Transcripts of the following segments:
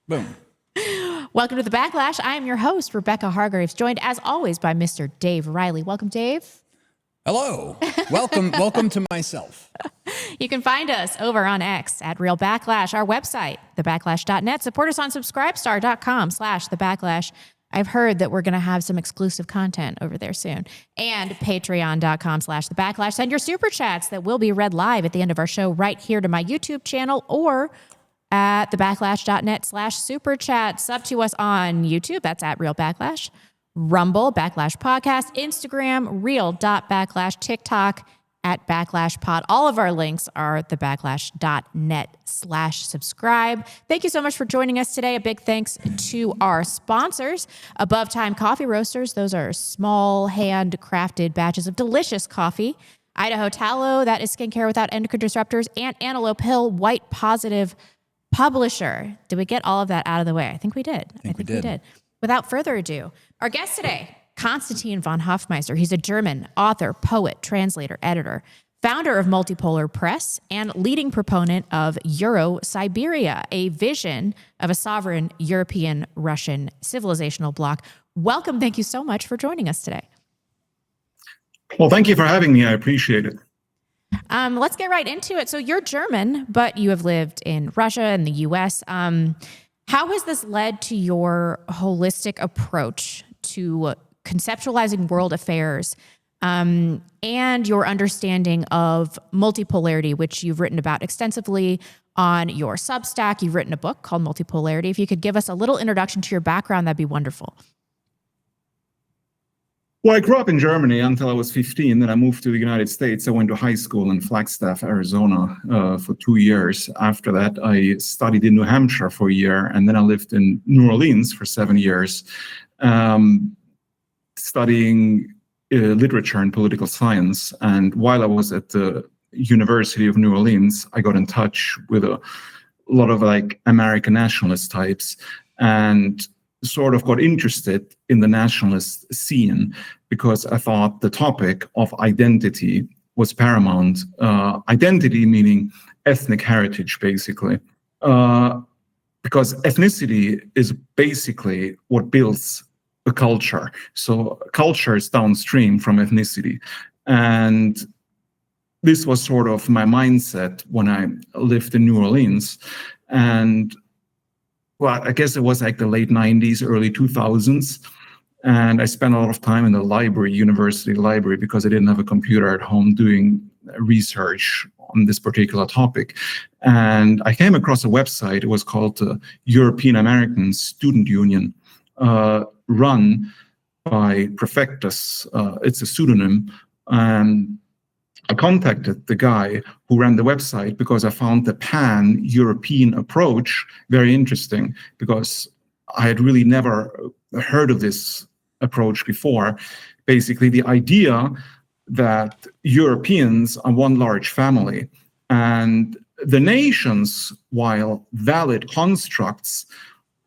Boom. Welcome to the Backlash. I am your host, Rebecca Hargraves, joined as always by Mr. Dave Reilly. Welcome, Dave. Hello. Welcome to myself. You can find us over on X at Real Backlash, our website, thebacklash.net. Support us on subscribestar.com/thebacklash. I've heard that we're going to have some exclusive content over there soon. And patreon.com/thebacklash. Send your super chats that will be read live at the end of our show right here to my YouTube channel or at thebacklash.net/super chat. Sub to us on YouTube. That's at Real Backlash. Rumble, Backlash Podcast, Instagram, Real.Backlash, TikTok, at Backlash Pod. All of our links are thebacklash.net/subscribe. Thank you so much for joining us today. A big thanks to our sponsors, Above Time Coffee Roasters. Those are small handcrafted batches of delicious coffee. Idaho Tallow, that is skincare without endocrine disruptors, and Antelope Hill White Positive Publisher. Did we get all of that out of the way? I think we did. I think we did. Without further ado, our guest today, Constantin von Hoffmeister. He's a German author, poet, translator, editor, founder of Multipolar Press, and leading proponent of Eurosiberia, a vision of a sovereign European-Russian civilizational bloc. Welcome. Thank you so much for joining us today. Well, thank you for having me. I appreciate it. Let's get right into it. So you're German, but you have lived in Russia and the U.S. How has this led to your holistic approach to conceptualizing world affairs and your understanding of multipolarity, which you've written about extensively on your Substack? You've written a book called Multipolarity. If you could give us a little introduction to your background, that'd be wonderful. Well, I grew up in Germany until I was 15. Then I moved to the United States. I went to high school in Flagstaff, Arizona for 2 years. After that, I studied in New Hampshire for a year. And then I lived in New Orleans for 7 years, studying literature and political science. And while I was at the University of New Orleans, I got in touch with a lot of American nationalist types and sort of got interested in the nationalist scene because I thought the topic of identity was paramount. Identity meaning ethnic heritage, basically. Because ethnicity is basically what builds a culture. So culture is downstream from ethnicity. And this was sort of my mindset when I lived in New Orleans. And well, I guess it was like the late 90s, early 2000s. And I spent a lot of time in the library, university library, because I didn't have a computer at home doing research on this particular topic. And I came across a website. It was called the European American Student Union, run by Prefectus. It's a pseudonym. And I contacted the guy who ran the website because I found the pan-European approach very interesting, because I had really never heard of this approach before. Basically, the idea that Europeans are one large family and the nations, while valid constructs,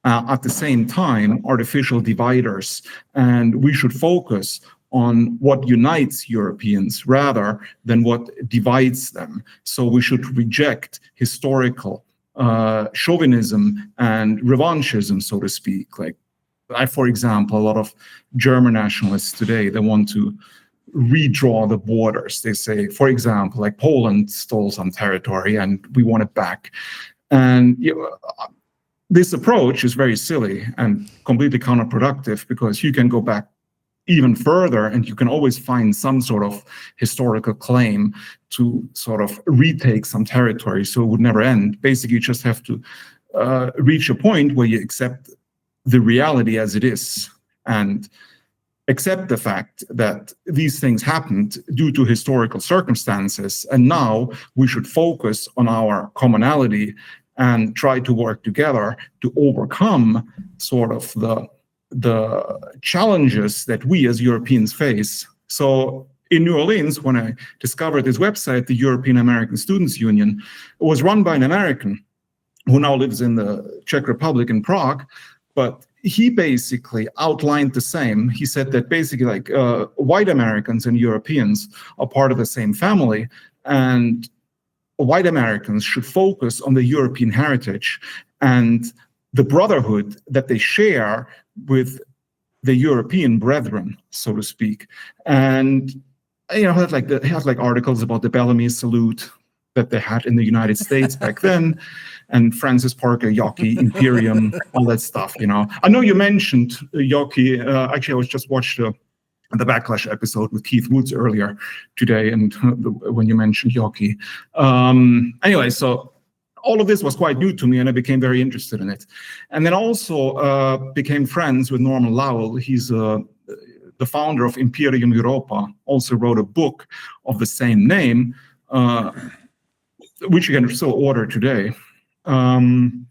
at the same time, artificial dividers, and we should focus on what unites Europeans rather than what divides them. So we should reject historical chauvinism and revanchism, so to speak. For example, a lot of German nationalists today, they want to redraw the borders. They say, for example, Poland stole some territory and we want it back. And this approach is very silly and completely counterproductive, because you can go back even further and you can always find some sort of historical claim to sort of retake some territory, so it would never end. Basically, you just have to reach a point where you accept the reality as it is and accept the fact that these things happened due to historical circumstances, and now we should focus on our commonality and try to work together to overcome sort of the challenges that we as Europeans face. So in New Orleans, when I discovered this website, the European American Students Union, it was run by an American who now lives in the Czech Republic in Prague, but he basically outlined the same. He said that basically white Americans and Europeans are part of the same family, and white Americans should focus on the European heritage and the brotherhood that they share with the European brethren, so to speak. And had like articles about the Bellamy salute that they had in the United States back then, and Francis Parker, Yockey, Imperium, all that stuff. I know you mentioned Yockey. Actually, I was just watched the Backlash episode with Keith Woods earlier today, and when you mentioned Yockey. Anyway, so all of this was quite new to me, and I became very interested in it. And then also became friends with Norman Lowell. He's the founder of Imperium Europa, also wrote a book of the same name, which you can still order today on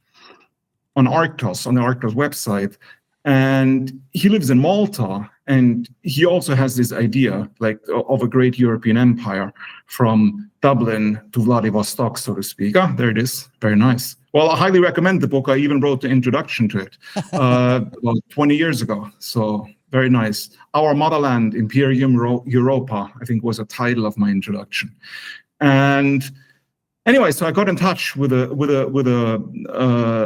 Arctos, on the Arctos website. And he lives in Malta, and he also has this idea of a great European empire from Dublin to Vladivostok, so to speak. There it is. Very nice. Well, I highly recommend the book. I even wrote the introduction to it about 20 years ago. So very nice. Our Motherland, Imperium Europa, I think was a title of my introduction. And anyway, so I got in touch with a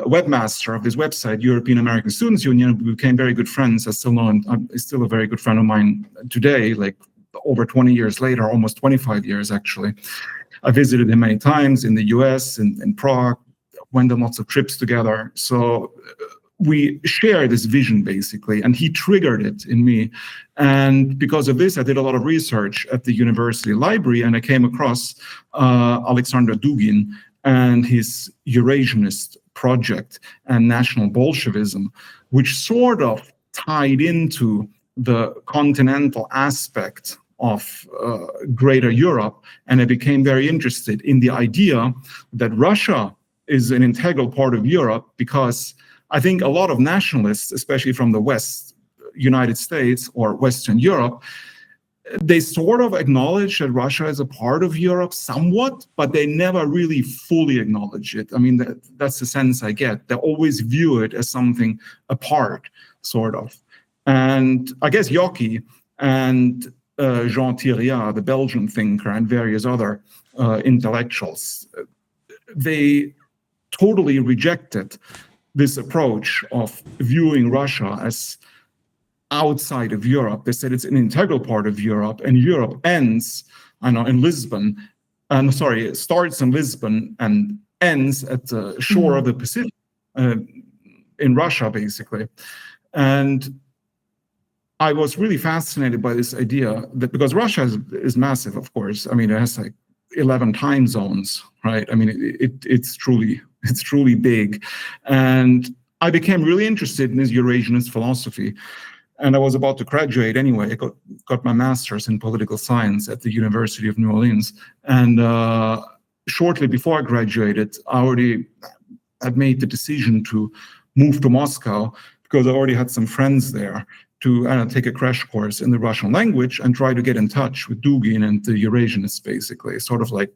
webmaster of this website, European American Students Union. We became very good friends. I still know him. I'm still a very good friend of mine today, like over 20 years later, almost 25 years actually. I visited him many times in the US, in Prague, went on lots of trips together. So we share this vision basically, and he triggered it in me. And because of this, I did a lot of research at the university library, and I came across Alexander Dugin and his Eurasianist project and National Bolshevism, which sort of tied into the continental aspect of Greater Europe. And I became very interested in the idea that Russia is an integral part of Europe, because I think a lot of nationalists, especially from the West, United States or Western Europe, they sort of acknowledge that Russia is a part of Europe somewhat, but they never really fully acknowledge it. I mean, that's the sense I get. They always view it as something apart, sort of. And I guess Yockey and Jean Thiriart, the Belgian thinker, and various other intellectuals, they totally rejected this approach of viewing Russia as outside of Europe. They said it's an integral part of Europe, and Europe ends, in Lisbon. It starts in Lisbon and ends at the shore of the Pacific, in Russia, basically. And I was really fascinated by this idea that, because Russia is massive, of course. I mean, it has like 11 time zones, right? I mean, it's truly big. And I became really interested in this Eurasianist philosophy. And I was about to graduate anyway. I got my master's in political science at the University of New Orleans. And shortly before I graduated, I already had made the decision to move to Moscow, because I already had some friends there, to take a crash course in the Russian language and try to get in touch with Dugin and the Eurasianists, basically, sort of like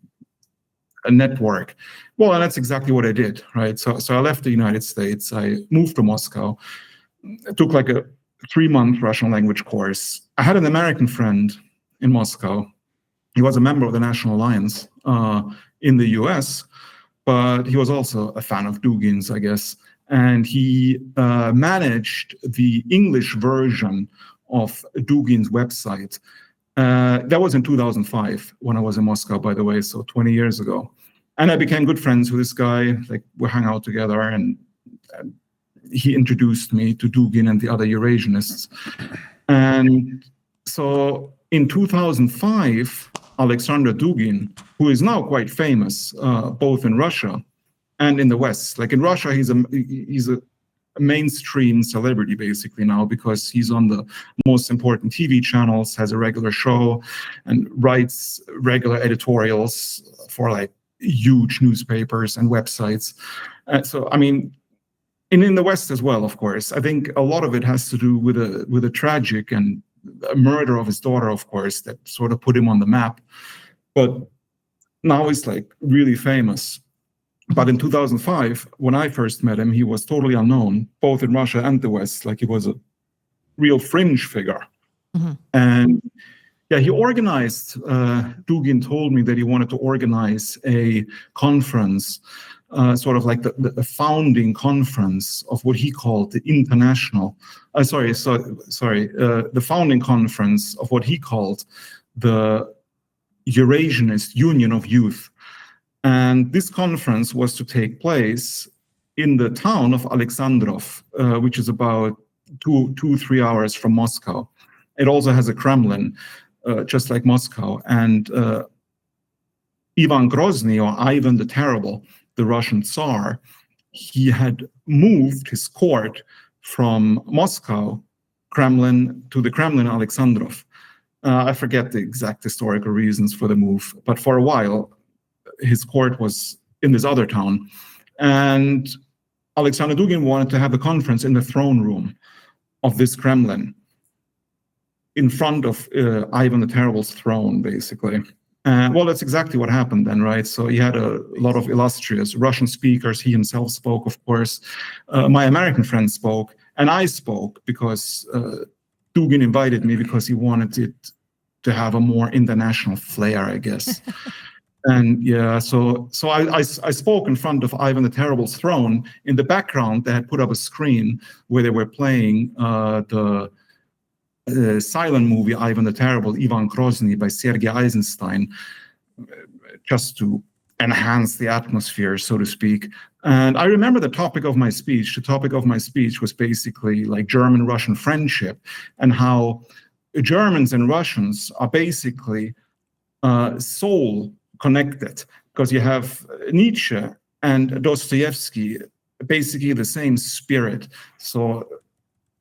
a network. Well, and that's exactly what I did, right? So I left the United States, I moved to Moscow, I took like a 3-month Russian language course. I had an American friend in Moscow. He was a member of the National Alliance in the US, but he was also a fan of Dugin's, I guess. And he managed the English version of Dugin's website. That was in 2005 when I was in Moscow, by the way, so 20 years ago. And I became good friends with this guy. Like, we hung out together, and he introduced me to Dugin and the other Eurasianists. And so in 2005, Alexander Dugin, who is now quite famous, both in Russia and in the West. Like in Russia, he's a mainstream celebrity basically now, because he's on the most important TV channels, has a regular show, and writes regular editorials for like huge newspapers and websites. So, I mean, and in the West as well, of course. I think a lot of it has to do with a tragic and a murder of his daughter, of course, that sort of put him on the map. But now he's like really famous. But in 2005, when I first met him, he was totally unknown, both in Russia and the West. Like, he was a real fringe figure. Mm-hmm. And Yeah, he organized, Dugin told me that he wanted to organize a conference, sort of like the founding conference of what he called the the founding conference of what he called the Eurasianist Union of Youth. And this conference was to take place in the town of Alexandrov, which is about 3 hours from Moscow. It also has a Kremlin, just like Moscow. And Ivan Grozny, or Ivan the Terrible, the Russian Tsar, he had moved his court from Moscow, Kremlin, to the Kremlin, Alexandrov. I forget the exact historical reasons for the move, but for a while, his court was in this other town. And Alexander Dugin wanted to have the conference in the throne room of this Kremlin, in front of Ivan the Terrible's throne, basically. Well, that's exactly what happened then, right? So he had a lot of illustrious Russian speakers. He himself spoke, of course. My American friend spoke, and I spoke because Dugin invited me because he wanted it to have a more international flair, I guess. And yeah, so I spoke in front of Ivan the Terrible's throne. In the background, they had put up a screen where they were playing the silent movie Ivan the Terrible, Ivan Grozny by Sergei Eisenstein, just to enhance the atmosphere, so to speak. And I remember the topic of my speech. The topic of my speech was basically like German-Russian friendship, and how Germans and Russians are basically soul connected, because you have Nietzsche and Dostoevsky, basically the same spirit. So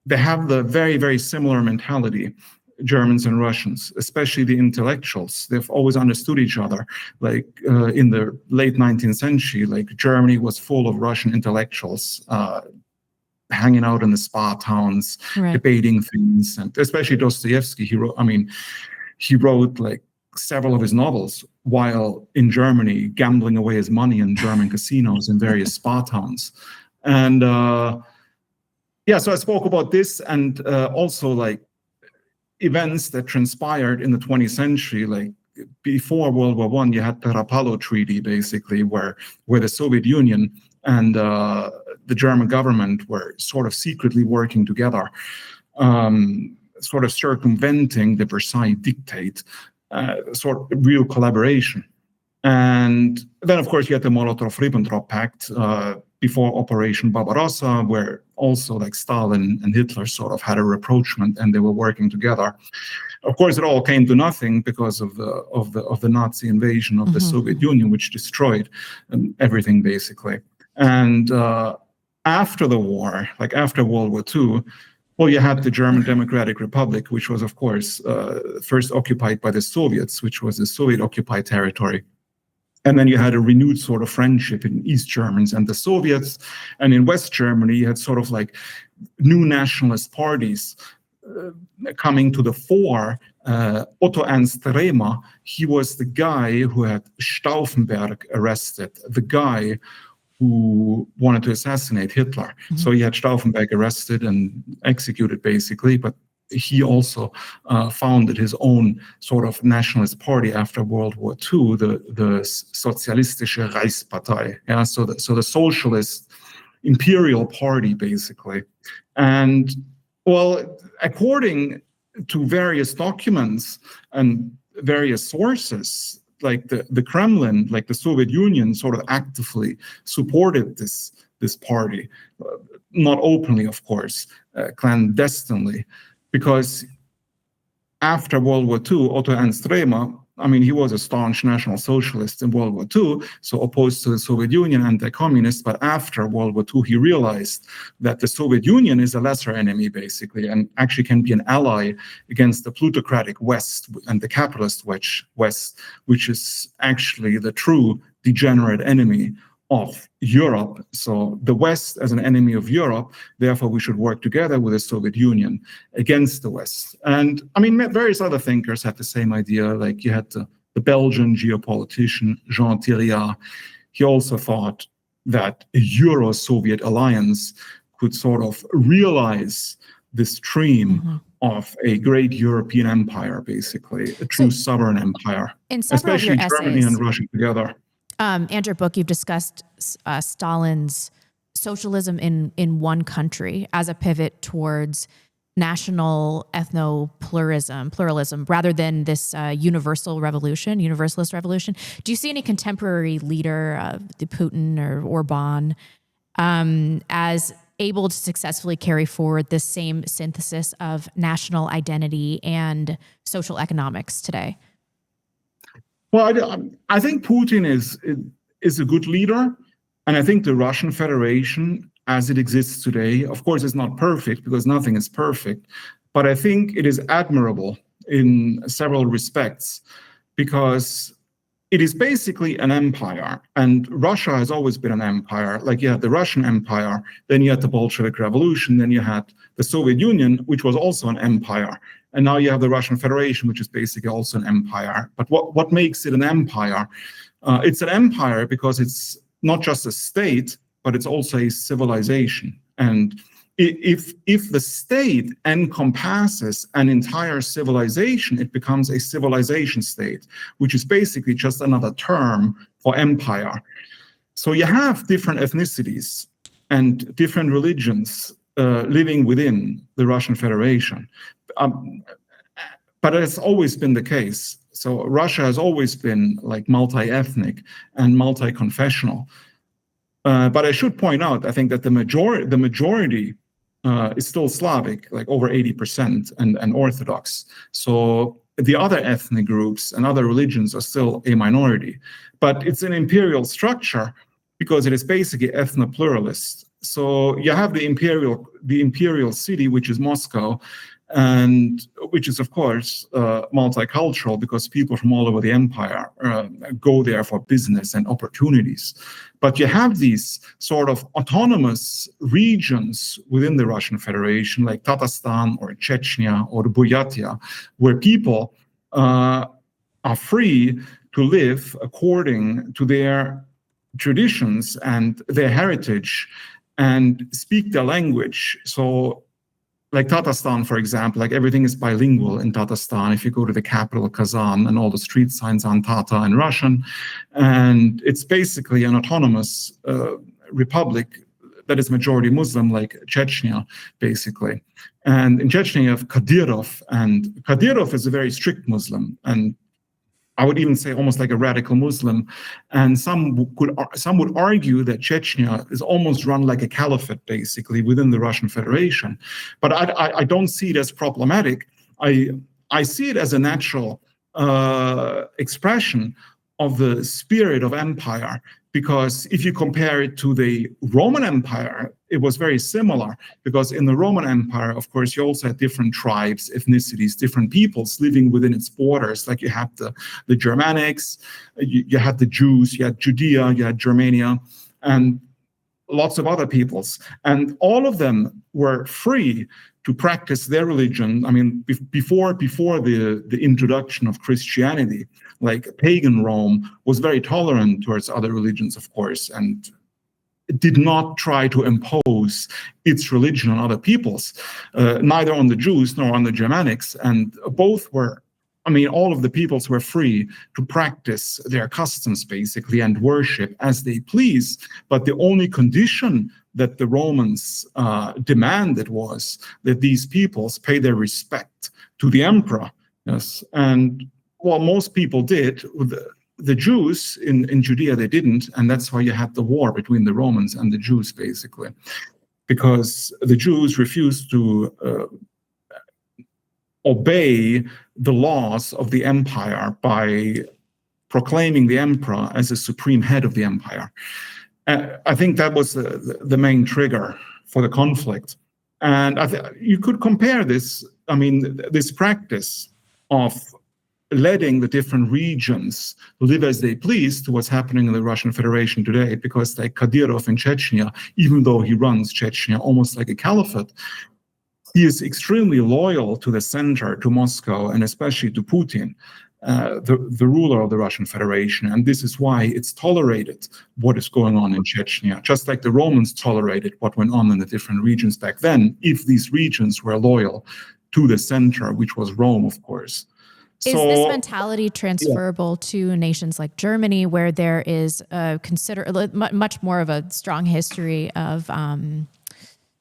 they have the very, very similar mentality, Germans and Russians, especially the intellectuals. They've always understood each other. Like in the late 19th century, like Germany was full of Russian intellectuals hanging out in the spa towns, Right. debating things, and especially Dostoevsky. He wrote like several of his novels while in Germany, gambling away his money in German casinos in various spa towns. And yeah, so I spoke about this, and also like events that transpired in the 20th century, like before World War I, you had the Rapallo Treaty, basically, where the Soviet Union and the German government were sort of secretly working together, sort of circumventing the Versailles Dictate, sort of real collaboration. And then, of course, you had the Molotov-Ribbentrop Pact before Operation Barbarossa, where also like Stalin and Hitler sort of had a rapprochement, and they were working together. Of course, it all came to nothing because of the Nazi invasion of the Soviet Union, which destroyed everything basically. And after the war, like after World War II, well, you had the German Democratic Republic, which was, of course, first occupied by the Soviets, which was the Soviet-occupied territory. And then you had a renewed sort of friendship in East Germans and the Soviets. And in West Germany, you had sort of like new nationalist parties coming to the fore. Otto Ernst Rehmer, he was the guy who had Stauffenberg arrested, the guy who wanted to assassinate Hitler. So he had Stauffenberg arrested and executed, basically, but he also founded his own sort of nationalist party after World War II, the Sozialistische Reichspartei. Yeah, so the socialist imperial party, basically. And well, according to various documents and various sources, like the Kremlin, like the Soviet Union, sort of actively supported this party, not openly, of course, clandestinely. Because after World War II, Otto Ernst Rehmer, I mean, he was a staunch National Socialist in World War II, so opposed to the Soviet Union, anti-communist. But after World War II, he realized that the Soviet Union is a lesser enemy, basically, and actually can be an ally against the plutocratic West and the capitalist West, which is actually the true degenerate enemy of Europe. So the West as an enemy of Europe, therefore we should work together with the Soviet Union against the West. And I mean, various other thinkers had the same idea. Like you had the Belgian geopolitician Jean Thiriart. He also thought that a Euro-Soviet alliance could sort of realize this dream of a great European empire, basically, a true sovereign empire, in several of your especially Germany essays, and Russia together. and your book, you've discussed Stalin's socialism in one country as a pivot towards national pluralism, rather than this universalist revolution. Do you see any contemporary leader, the Putin or Orbán, as able to successfully carry forward this same synthesis of national identity and social economics today? Well, I think Putin is a good leader, and I think the Russian Federation, as it exists today, of course, is not perfect because nothing is perfect, but I think it is admirable in several respects because it is basically an empire, and Russia has always been an empire. Like you had the Russian Empire, then you had the Bolshevik Revolution, then you had the Soviet Union, which was also an empire. And now you have the Russian Federation, which is basically also an empire. But what makes it an empire? It's an empire because it's not just a state, but it's also a civilization. And if the state encompasses an entire civilization, it becomes a civilization state, which is basically just another term for empire. So you have different ethnicities and different religions living within the Russian Federation. But it's always been the case. So Russia has always been like multi-ethnic and multi-confessional. But I should point out, I think that the majority is still Slavic, like over 80%, and Orthodox. So the other ethnic groups and other religions are still a minority. But it's an imperial structure because it is basically ethnopluralist. So you have the imperial city, which is Moscow, and which is, of course, multicultural because people from all over the empire go there for business and opportunities. But you have these sort of autonomous regions within the Russian Federation, like Tatarstan or Chechnya or Buryatia, where people are free to live according to their traditions and their heritage and speak their language. So like Tatarstan, for example, like everything is bilingual in Tatarstan. If you go to the capital, Kazan, and all the street signs are in Tatar and Russian, and it's basically an autonomous republic that is majority Muslim, like Chechnya, basically. And in Chechnya, you have Kadyrov, and Kadyrov is a very strict Muslim, and I would even say almost like a radical Muslim. And some would argue that Chechnya is almost run like a caliphate, basically, within the Russian Federation. But I don't see it as problematic. I see it as a natural expression of the spirit of empire, because if you compare it to the Roman Empire, it was very similar, because in the Roman Empire, of course, you also had different tribes, ethnicities, different peoples living within its borders. Like you had the Germanics, you had the Jews, you had Judea, you had Germania, and lots of other peoples. And all of them were free to practice their religion. I mean, before the introduction of Christianity, like pagan Rome was very tolerant towards other religions, of course, and did not try to impose its religion on other peoples, neither on the Jews nor on the Germanics. And both were, I mean, all of the peoples were free to practice their customs, basically, and worship as they please. But the only condition that the Romans demanded was that these peoples pay their respect to the emperor. Yes, and well, most people did. The Jews in Judea, they didn't, and that's why you had the war between the Romans and the Jews, basically, because the Jews refused to obey the laws of the empire by proclaiming the emperor as a supreme head of the empire. I think that was the main trigger for the conflict. And you could compare this, I mean, this practice of letting the different regions live as they please to what's happening in the Russian Federation today, because like Kadyrov in Chechnya, even though he runs Chechnya almost like a caliphate, he is extremely loyal to the center, to Moscow, and especially to Putin, the ruler of the Russian Federation. And this is why it's tolerated what is going on in Chechnya, just like the Romans tolerated what went on in the different regions back then, if these regions were loyal to the center, which was Rome, of course. Is this mentality transferable to nations like Germany, where there is much more of a strong history of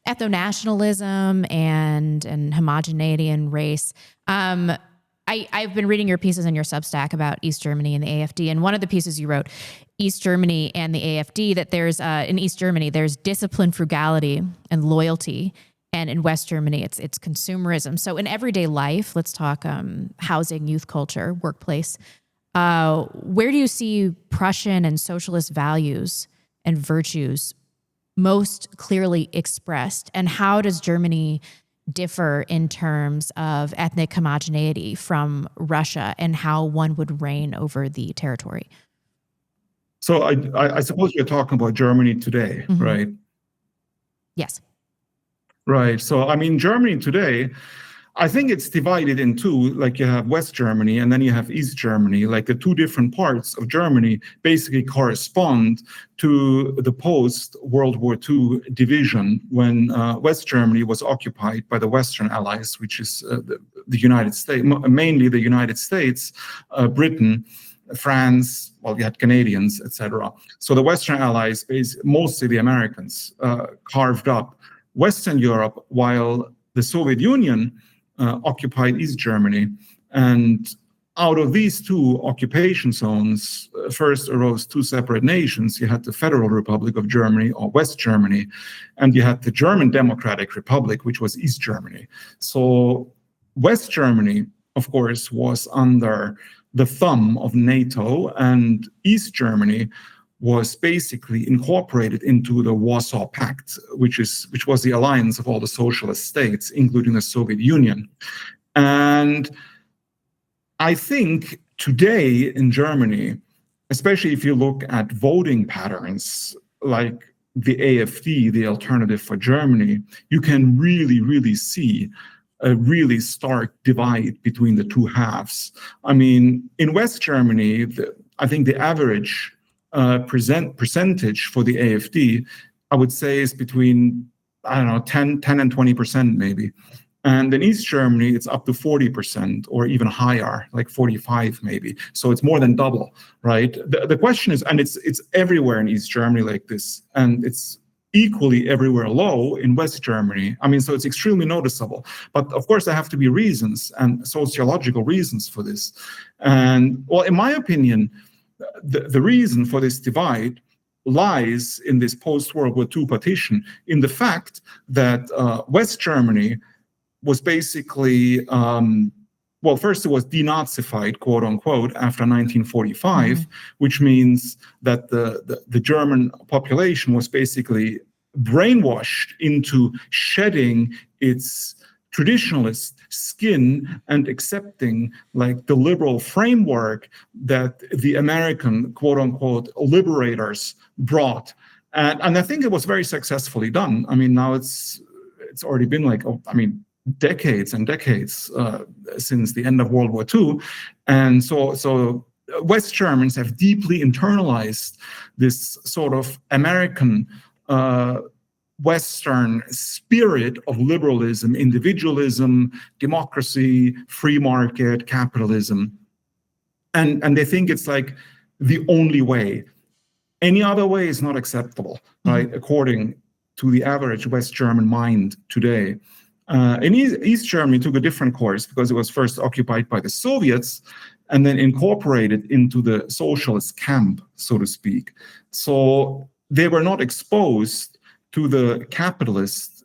ethno-nationalism and homogeneity and race? I've been reading your pieces in your Substack about East Germany and the AfD, and one of the pieces you wrote, East Germany and the AfD, that there's in East Germany there's discipline, frugality, and loyalty. And in West Germany, it's consumerism. So in everyday life, let's talk housing, youth culture, workplace. Where do you see Prussian and socialist values and virtues most clearly expressed? And how does Germany differ in terms of ethnic homogeneity from Russia and how one would reign over the territory? So I suppose you're talking about Germany today, Mm-hmm. right? Yes. Right. So, I mean, Germany today, I think it's divided in two. Like you have West Germany and then you have East Germany. Like the two different parts of Germany basically correspond to the post-World War II division when West Germany was occupied by the Western Allies, which is the United States, mainly the United States, Britain, France, well, you had Canadians, etc. So the Western Allies, is mostly the Americans, carved up Western Europe, while the Soviet Union occupied East Germany. And out of these two occupation zones, first arose two separate nations. You had the Federal Republic of Germany, or West Germany, and you had the German Democratic Republic, which was East Germany. So West Germany, of course, was under the thumb of NATO, and East Germany was basically incorporated into the Warsaw Pact, which was the alliance of all the socialist states, including the Soviet Union. And I think today in Germany, especially if you look at voting patterns like the AfD, the Alternative for Germany, you can really, really see a really stark divide between the two halves. I mean, in West Germany, I think the average percentage for the AfD, I would say, is between, 10 and 20% maybe. And in East Germany, it's up to 40% or even higher, like 45 maybe. So it's more than double, right? The question is, and it's everywhere in East Germany like this, and it's equally everywhere low in West Germany. I mean, so it's extremely noticeable. But of course, there have to be reasons and sociological reasons for this. And well, in my opinion, the reason for this divide lies in this post-World War II partition, in the fact that West Germany was basically, first it was denazified, quote unquote, after 1945, which means that the German population was basically brainwashed into shedding its traditionalist skin and accepting like the liberal framework that the American, quote unquote, liberators brought. And I think it was very successfully done. I mean, now it's already been decades and decades since the end of World War II. And so West Germans have deeply internalized this sort of American Western spirit of liberalism, individualism, democracy, free market, capitalism. And they think it's like the only way. Any other way is not acceptable, right? According to the average West German mind today. In East Germany took a different course because it was first occupied by the Soviets and then incorporated into the socialist camp, so to speak. So they were not exposed to the capitalist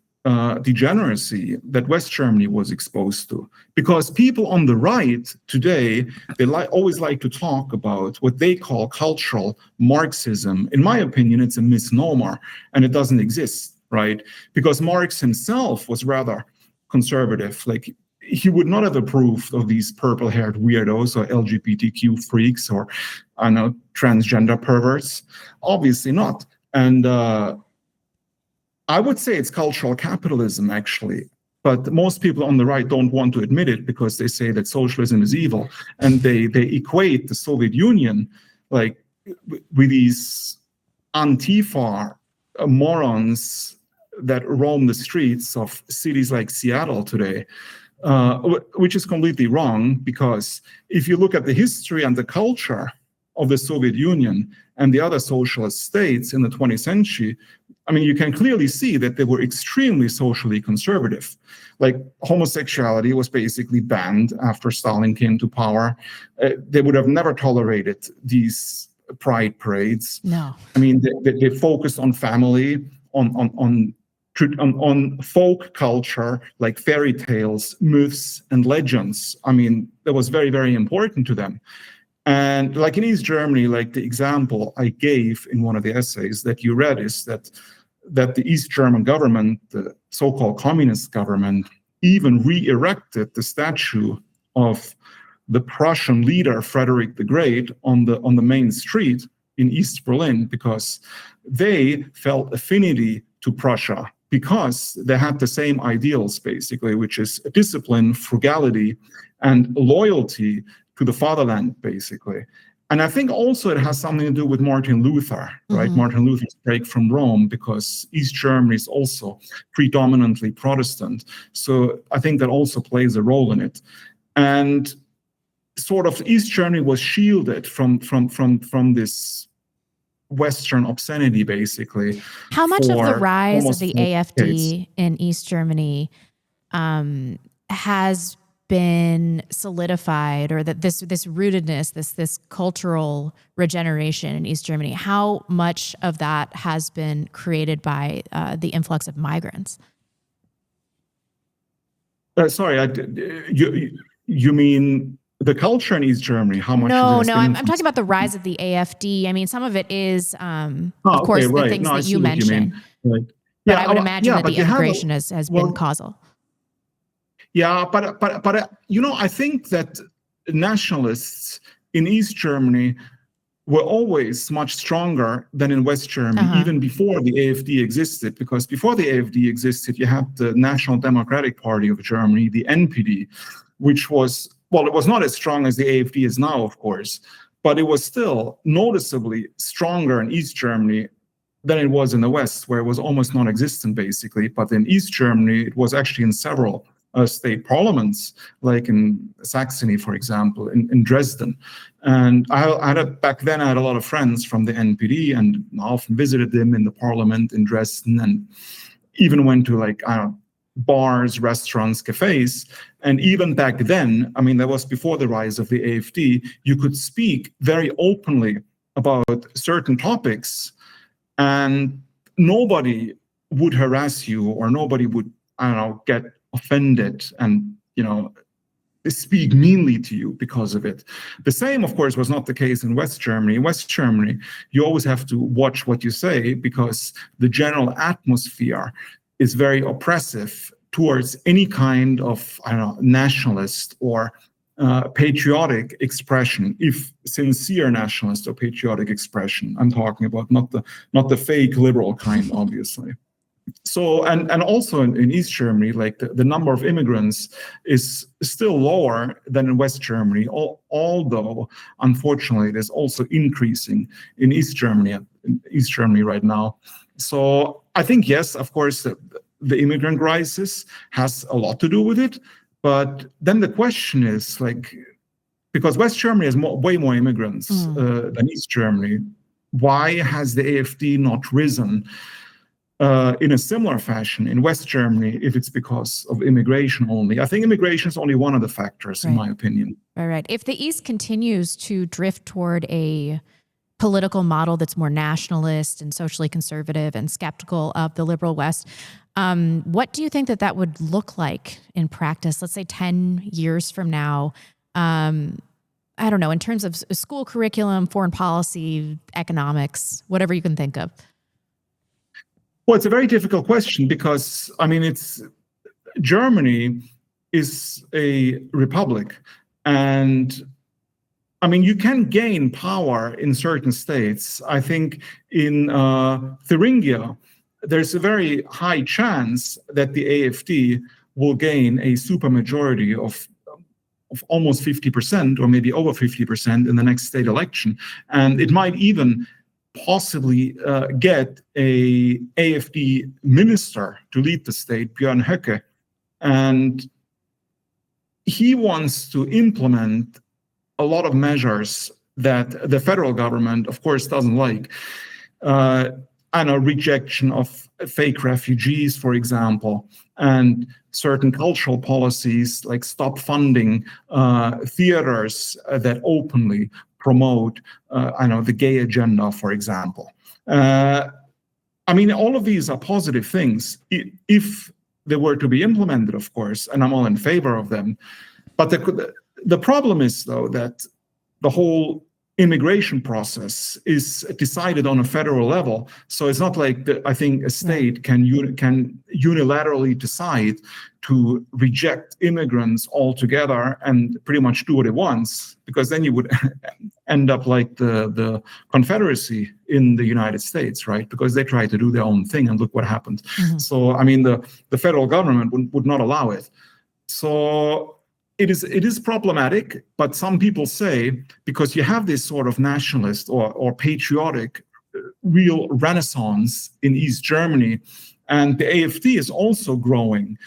degeneracy that West Germany was exposed to. Because people on the right today, they always like to talk about what they call cultural Marxism. In my opinion, it's a misnomer and it doesn't exist, right? Because Marx himself was rather conservative. Like, he would not have approved of these purple-haired weirdos or LGBTQ freaks or, transgender perverts. Obviously not. And I would say it's cultural capitalism, actually. But most people on the right don't want to admit it because they say that socialism is evil. And they equate the Soviet Union like with these Antifa morons that roam the streets of cities like Seattle today. which is completely wrong, because if you look at the history and the culture of the Soviet Union and the other socialist states in the 20th century, I mean, you can clearly see that they were extremely socially conservative. Like, homosexuality was basically banned after Stalin came to power. They would have never tolerated these pride parades. No. I mean, they focused on family, on folk culture, like fairy tales, myths, and legends. I mean, that was very, very important to them. And like in East Germany, like the example I gave in one of the essays that you read is that the East German government, the so-called communist government, even re-erected the statue of the Prussian leader Frederick the Great on the main street in East Berlin, because they felt affinity to Prussia, because they had the same ideals, basically, which is discipline, frugality, and loyalty to the fatherland, basically. And I think also it has something to do with Martin Luther, right? Mm-hmm. Martin Luther's break from Rome, because East Germany is also predominantly Protestant. So I think that also plays a role in it. And sort of East Germany was shielded from this Western obscenity, basically. How much of the rise of almost the 4 AfD decades. in East Germany has been solidified, or that this rootedness, this cultural regeneration in East Germany, how much of that has been created by the influx of migrants? Sorry, you mean the culture in East Germany? How much? No, I'm talking about the rise of the AfD. I mean, some of it is, of course, the things that you mentioned. Right. But I would imagine that the immigration has been causal. Yeah, but you know, I think that nationalists in East Germany were always much stronger than in West Germany, even before the AfD existed. Because before the AfD existed, you had the National Democratic Party of Germany, the NPD, which was, well, it was not as strong as the AfD is now, of course, but it was still noticeably stronger in East Germany than it was in the West, where it was almost non-existent, basically. But in East Germany, it was actually in several state parliaments, like in Saxony, for example, in Dresden. And back then I had a lot of friends from the NPD, and I often visited them in the parliament in Dresden, and even went to, like, I don't know, bars, restaurants, cafes. And even back then, I mean, that was before the rise of the AfD, you could speak very openly about certain topics, and nobody would harass you, or nobody would, I don't know, get offended and, you know, speak meanly to you because of it. The same, of course, was not the case in West Germany. In West Germany, you always have to watch what you say, because the general atmosphere is very oppressive towards any kind of, I don't know, nationalist or patriotic expression, if sincere nationalist or patriotic expression. I'm talking about not the fake liberal kind, obviously. So, and also in East Germany, like the number of immigrants is still lower than in West Germany, although unfortunately it is also increasing in East Germany right now. So I think, yes, of course, the immigrant crisis has a lot to do with it. But then the question is, like, because West Germany has way more immigrants than East Germany, why has the AfD not risen in a similar fashion in West Germany, if it's because of immigration only? I think immigration is only one of the factors, in my opinion. Right. If the East continues to drift toward a political model that's more nationalist and socially conservative and skeptical of the liberal West, what do you think that would look like in practice? Let's say 10 years from now, I don't know, in terms of school curriculum, foreign policy, economics, whatever you can think of. Well, it's a very difficult question, because, I mean, Germany is a republic, and I mean, you can gain power in certain states. I think in Thuringia, there's a very high chance that the AfD will gain a supermajority of almost 50%, or maybe over 50% in the next state election. And it might even possibly get a AfD minister to lead the state, Björn Höcke. And he wants to implement a lot of measures that the federal government, of course, doesn't like. Rejection of fake refugees, for example, and certain cultural policies like stop funding theaters that openly promote, the gay agenda, for example. All of these are positive things if they were to be implemented, of course, and I'm all in favor of them. But the problem is, though, that the whole immigration process is decided on a federal level. So it's not like I think a state can unilaterally decide to reject immigrants altogether and pretty much do what it wants, because then you would end up like the Confederacy in the United States, right? Because they tried to do their own thing and look what happened. Mm-hmm. So, the federal government would not allow it. So it is problematic, but some people say, because you have this sort of nationalist or patriotic real renaissance in East Germany, and the AfD is also growing,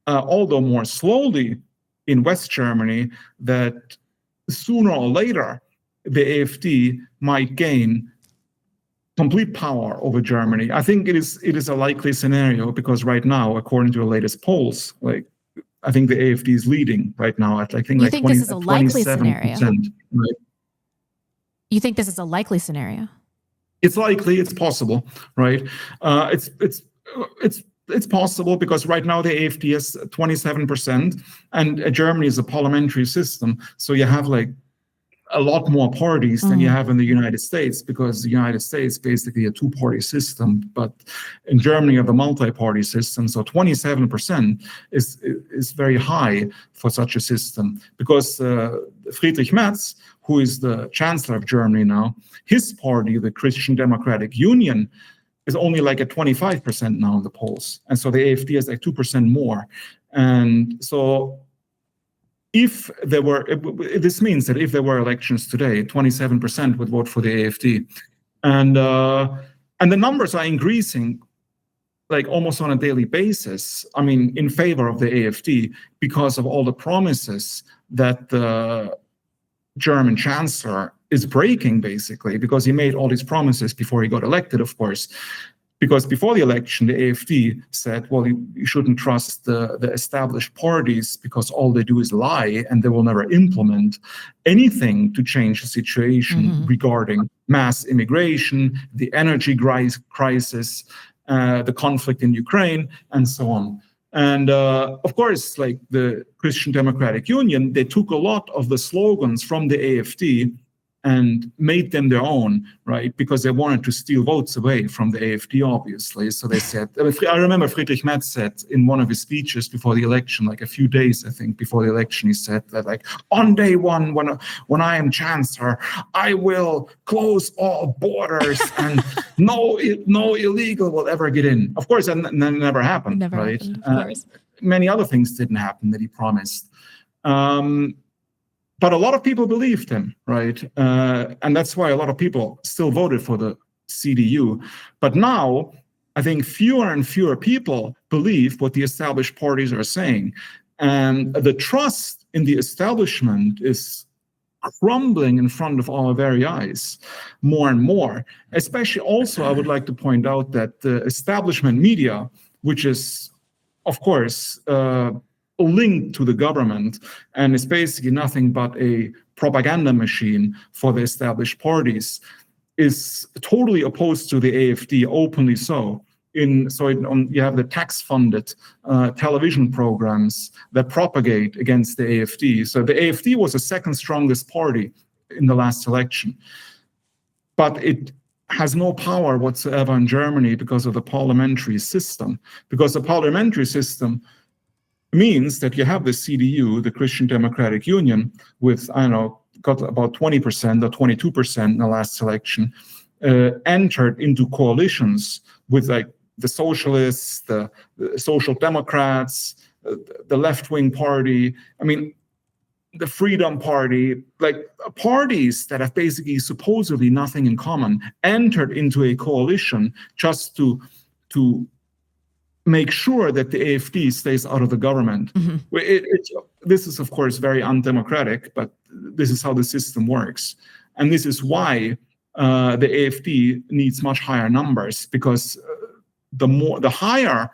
although more slowly in West Germany, that sooner or later the AfD might gain complete power over Germany. I think it is a likely scenario, because right now, according to the latest polls, I think the AfD is leading right now at You think this is a likely scenario? Right? You think this is a likely scenario? It's likely. It's possible, right? It's possible, because right now the AfD is 27%, and Germany is a parliamentary system, so you have a lot more parties than you have in the United States, because the United States basically a two-party system, but in Germany you have a multi-party system. So 27% is very high for such a system, because Friedrich Merz, who is the Chancellor of Germany now, his party, the Christian Democratic Union, is only at 25% now in the polls. And so the AfD is 2% more. And so this means that if there were elections today, 27% would vote for the AfD, and the numbers are increasing almost on a daily basis. In favor of the AfD, because of all the promises that the German Chancellor is breaking, basically, because he made all these promises before he got elected, of course. Because before the election, the AfD said, well, you shouldn't trust the established parties, because all they do is lie, and they will never implement anything to change the situation regarding mass immigration, the energy crisis, the conflict in Ukraine, and so on. And of course, the Christian Democratic Union, they took a lot of the slogans from the AfD and made them their own, right? Because they wanted to steal votes away from the AfD, obviously. So they said, I remember Friedrich Merz said in one of his speeches before the election, a few days, I think, before the election, he said that on day one, when I am Chancellor, I will close all borders and no illegal will ever get in. Of course, and that never happened, right? Happened, of course. Many other things didn't happen that he promised. But a lot of people believed him, right? And that's why a lot of people still voted for the CDU. But now, I think fewer and fewer people believe what the established parties are saying. And the trust in the establishment is crumbling in front of our very eyes more and more. Especially also, I would like to point out that the establishment media, which is, of course, linked to the government and is basically nothing but a propaganda machine for the established parties, is totally opposed to the AfD, openly so. You have the tax-funded television programs that propagate against the AfD. So the AfD was the second strongest party in the last election, but it has no power whatsoever in Germany because of the parliamentary system. Because the parliamentary system means that you have the CDU, the Christian Democratic Union, with, got about 20% or 22% in the last election, entered into coalitions with the socialists, the social democrats, the left-wing party, the Freedom Party, parties that have basically supposedly nothing in common, entered into a coalition just to make sure that the AfD stays out of the government. This is, of course, very undemocratic, but this is how the system works. And this is why the AfD needs much higher numbers, because the higher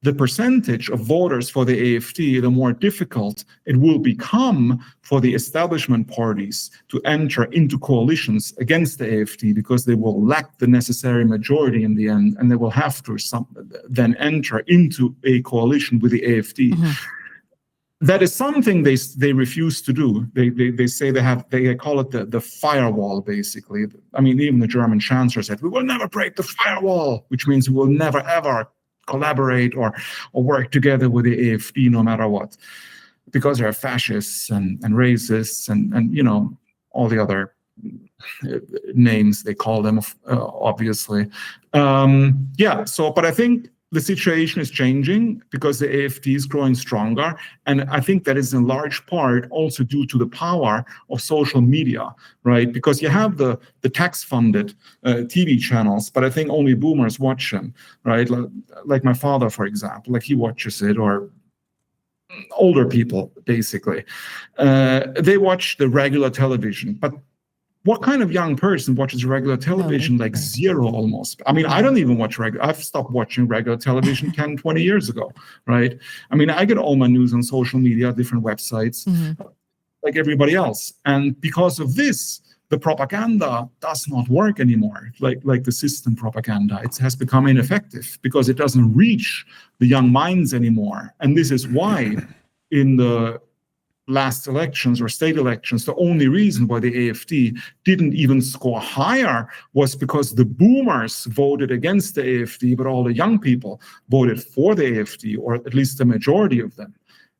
the percentage of voters for the AfD, the more difficult it will become for the establishment parties to enter into coalitions against the AfD, because they will lack the necessary majority in the end, and they will have to then enter into a coalition with the AfD. That is something they refuse to do. They say they call it the firewall, basically. I mean, even the German chancellor said, "We will never break the firewall," which means we will never ever collaborate or work together with the AfD no matter what, because they're fascists and racists and you know, all the other names they call them, obviously. But I think the situation is changing because the AfD is growing stronger. And I think that is in large part also due to the power of social media, right? Because you have the tax-funded TV channels, but I think only boomers watch them, right? Like my father, for example, like he watches it, or older people, basically. They watch the regular television, but what kind of young person watches regular television? Like zero almost. I mean, I don't even watch I've stopped watching regular television 10, 20 years ago, right? I mean, I get all my news on social media, different websites, like everybody else. And because of this, the propaganda does not work anymore, like the system propaganda. It has become ineffective because it doesn't reach the young minds anymore. And this is why in the last elections or state elections, the only reason why the AfD didn't even score higher was because the boomers voted against the AfD, but all the young people voted for the AfD, or at least the majority of them.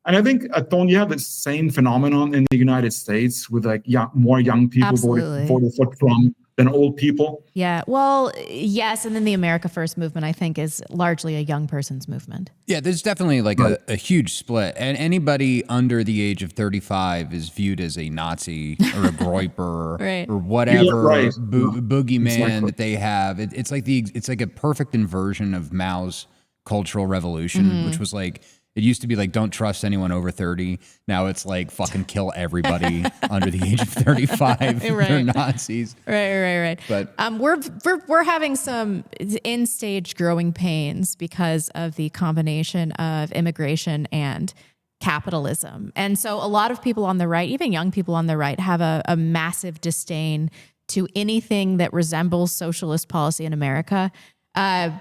And I think, don't you have the same phenomenon in the United States with like more young people voted for Trump than old people? Yeah, well, yes. And then the America First movement, I think, is largely a young person's movement. Yeah, there's definitely like a huge split. And anybody under the age of 35 is viewed as a Nazi or a Groyper or whatever boogeyman that they have. It's like a perfect inversion of Mao's Cultural Revolution, which was like, it used to be like, don't trust anyone over 30. Now it's like, fucking kill everybody under the age of 35. They're Nazis. Right. But we're having some in-stage growing pains because of the combination of immigration and capitalism. And so a lot of people on the right, even young people on the right, have a massive disdain to anything that resembles socialist policy in America,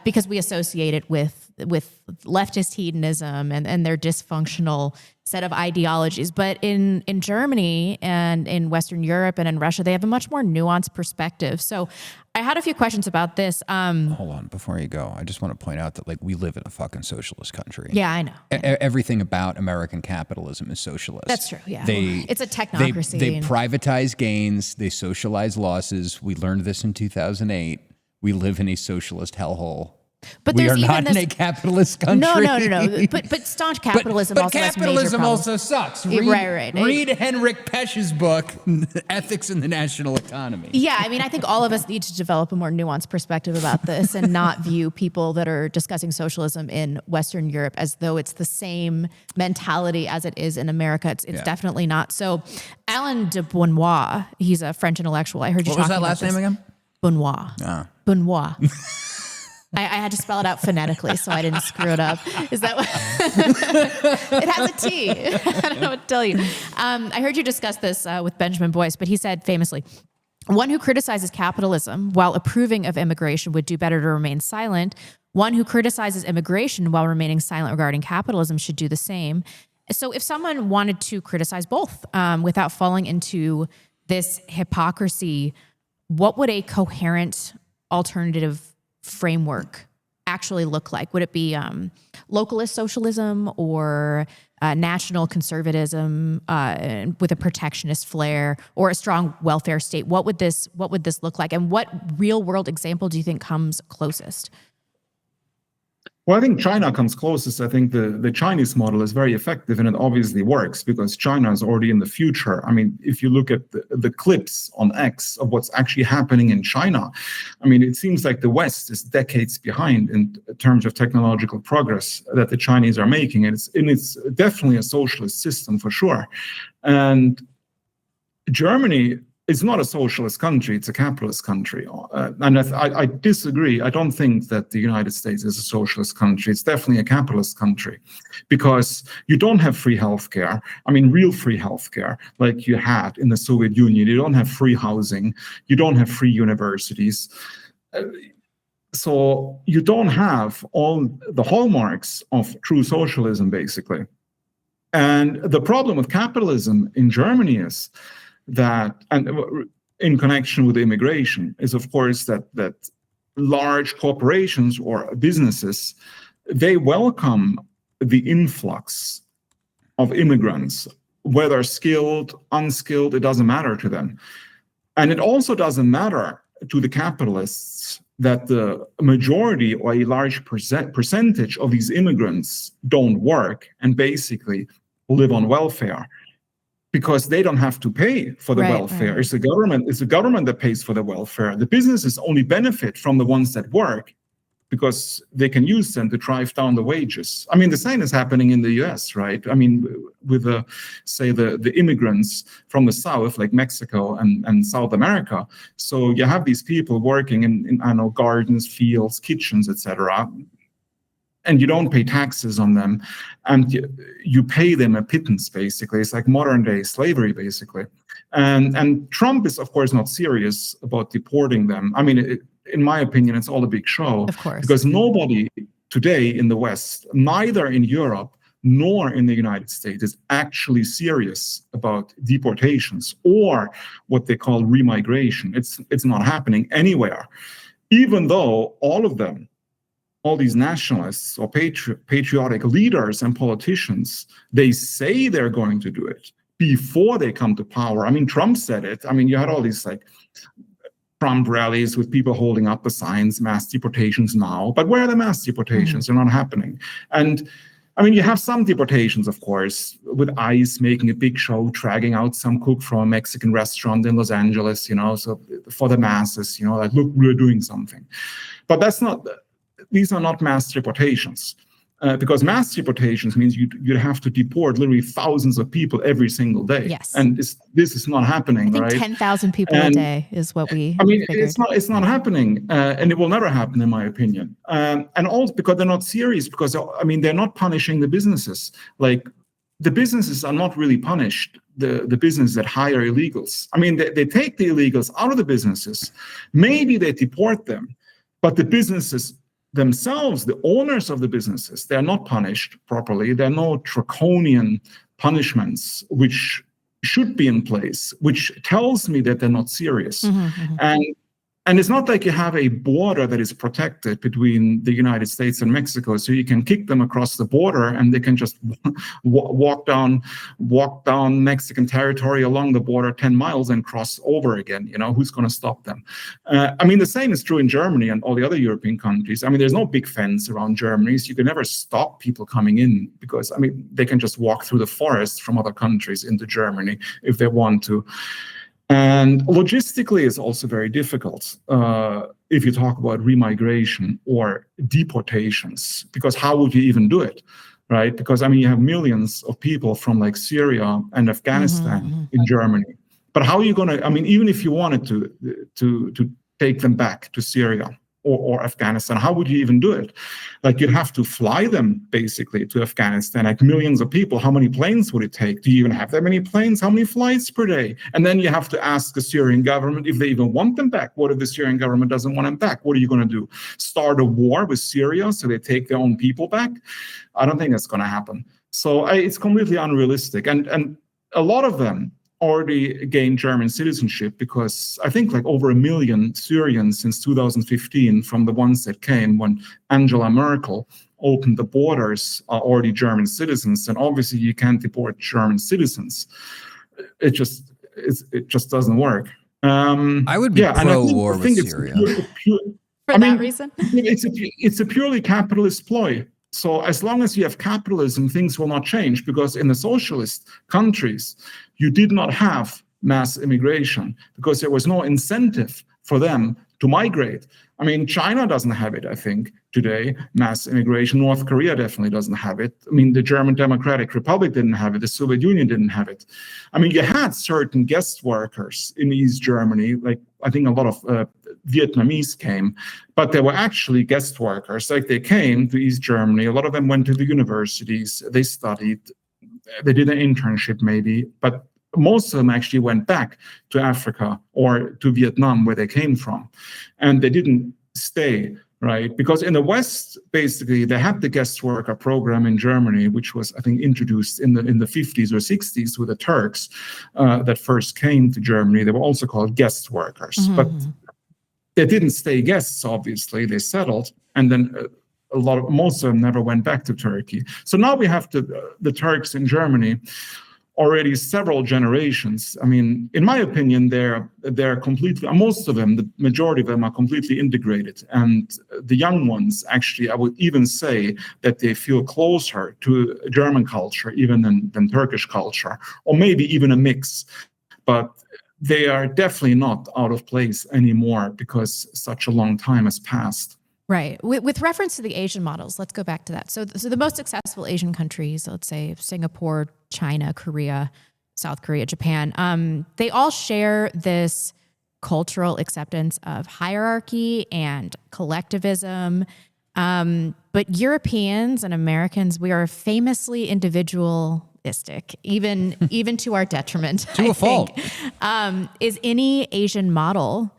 because we associate it with leftist hedonism and their dysfunctional set of ideologies. But in Germany and in Western Europe and in Russia, they have a much more nuanced perspective. So I had a few questions about this. Hold on, before you go, I just want to point out that like we live in a fucking socialist country. Yeah, I know. Everything about American capitalism is socialist. That's true, yeah. It's a technocracy. They privatize gains, they socialize losses. We learned this in 2008. We live in a socialist hellhole. But we are not in a capitalist country. No. But staunch capitalism also has major problems. Capitalism also sucks. Read Henrik Pesch's book, Ethics in the National Economy. Yeah, I mean, I think all of us need to develop a more nuanced perspective about this and not view people that are discussing socialism in Western Europe as though it's the same mentality as it is in America. It's definitely not. So Alain de Benoit, he's a French intellectual. I heard you talking about this. What was that last name again? Benoit. Benoit. I had to spell it out phonetically so I didn't screw it up. Is that what? It has a T. I don't know what to tell you. I heard you discuss this with Benjamin Boyce, but he said famously, one who criticizes capitalism while approving of immigration would do better to remain silent. One who criticizes immigration while remaining silent regarding capitalism should do the same. So if someone wanted to criticize both without falling into this hypocrisy, what would a coherent alternative framework actually look like? Would it be localist socialism or national conservatism with a protectionist flair, or a strong welfare state? What would this look like? And what real world example do you think comes closest? Well, I think China comes closest. I think the Chinese model is very effective, and it obviously works because China is already in the future. I mean, if you look at the clips on X of what's actually happening in China, I mean, it seems like the West is decades behind in terms of technological progress that the Chinese are making. And it's definitely a socialist system for sure. And Germany is not a socialist country, it's a capitalist country. And I disagree. I don't think that the United States is a socialist country. It's definitely a capitalist country because you don't have free healthcare. I mean, real free healthcare like you had in the Soviet Union. You don't have free housing. You don't have free universities. So you don't have all the hallmarks of true socialism, basically. And the problem with capitalism in Germany is that, and in connection with immigration, is of course that large corporations or businesses, they welcome the influx of immigrants, whether skilled, unskilled, it doesn't matter to them. And it also doesn't matter to the capitalists that the majority or a large percentage of these immigrants don't work and basically live on welfare, because they don't have to pay for the welfare. Right. It's the government that pays for the welfare. The businesses only benefit from the ones that work because they can use them to drive down the wages. I mean, the same is happening in the US, right? I mean, with the immigrants from the South, like Mexico and South America. So you have these people working in I don't know, gardens, fields, kitchens, etc., and you don't pay taxes on them, and you pay them a pittance, basically. It's like modern day slavery, basically. And Trump is, of course, not serious about deporting them. I mean, in my opinion, it's all a big show. Of course. Because nobody today in the West, neither in Europe nor in the United States, is actually serious about deportations or what they call remigration. It's not happening anywhere, even though all of them, all these nationalists or patriotic leaders and politicians, they say they're going to do it before they come to power. I mean, Trump said it. I mean, you had all these like Trump rallies with people holding up the signs, mass deportations now. But where are the mass deportations? They're not happening. And I mean, you have some deportations, of course, with ICE making a big show, dragging out some cook from a Mexican restaurant in Los Angeles, so for the masses, like, look, we're doing something. But these are not mass deportations, because mass deportations means you have to deport literally thousands of people every single day. Yes. And this is not happening, I think right? 10,000 people a day is what we figured. It's not happening, and it will never happen, in my opinion. And also because they're not serious, because, I mean, they're not punishing the businesses. Like, the businesses are not really punished, the businesses that hire illegals. I mean, they take the illegals out of the businesses. Maybe they deport them, but the businesses themselves, the owners of the businesses, they're not punished properly. There are no draconian punishments which should be in place, which tells me that they're not serious. And it's not like you have a border that is protected between the United States and Mexico, so you can kick them across the border and they can just walk down Mexican territory along the border 10 miles and cross over again. Who's going to stop them? I mean, the same is true in Germany and all the other European countries. I mean, there's no big fence around Germany, so you can never stop people coming in, because, I mean, they can just walk through the forest from other countries into Germany if they want to. And logistically, it's also very difficult if you talk about remigration or deportations, because how would you even do it, right? Because, I mean, you have millions of people from like Syria and Afghanistan in Germany. But how are you going to, I mean, even if you wanted to take them back to Syria or Afghanistan, how would you even do it? Like, you'd have to fly them basically to Afghanistan, like millions of people. How many planes would it take? Do you even have that many planes? How many flights per day? And then you have to ask the Syrian government if they even want them back. What if the Syrian government doesn't want them back? What are you going to do? Start a war with Syria so they take their own people back? I don't think that's going to happen. So it's completely unrealistic. And a lot of them already gained German citizenship, because I think like over 1 million Syrians since 2015 from the ones that came when Angela Merkel opened the borders are already German citizens. And obviously you can't deport German citizens. It just doesn't work. I would be pro-war with Syria. that reason? It's a purely capitalist ploy. So as long as you have capitalism, things will not change, because in the socialist countries, you did not have mass immigration because there was no incentive for them to migrate. I mean, China doesn't have it, I think, today, mass immigration. North Korea definitely doesn't have it. I mean, the German Democratic Republic didn't have it. The Soviet Union didn't have it. I mean, you had certain guest workers in East Germany, like I think a lot of Vietnamese came, but they were actually guest workers. Like they came to East Germany. A lot of them went to the universities. They studied. They did an internship maybe, but most of them actually went back to Africa or to Vietnam, where they came from, and they didn't stay, right? Because in the West, basically, they had the guest worker program in Germany, which was, I think, introduced in the 50s or 60s with the Turks that first came to Germany. They were also called guest workers, but they didn't stay guests. Obviously, they settled, and then most of them never went back to Turkey. So now we have the Turks in Germany. Already several generations. I mean, in my opinion, they're completely, most of them, the majority of them are completely integrated. And the young ones, actually, I would even say that they feel closer to German culture even than Turkish culture, or maybe even a mix. But they are definitely not out of place anymore because such a long time has passed. Right. With reference to the Asian models, let's go back to that. So the most successful Asian countries, let's say Singapore, China, Korea, South Korea, Japan, they all share this cultural acceptance of hierarchy and collectivism. But Europeans and Americans, we are famously individualistic, even to our detriment. To a fault. Is any Asian model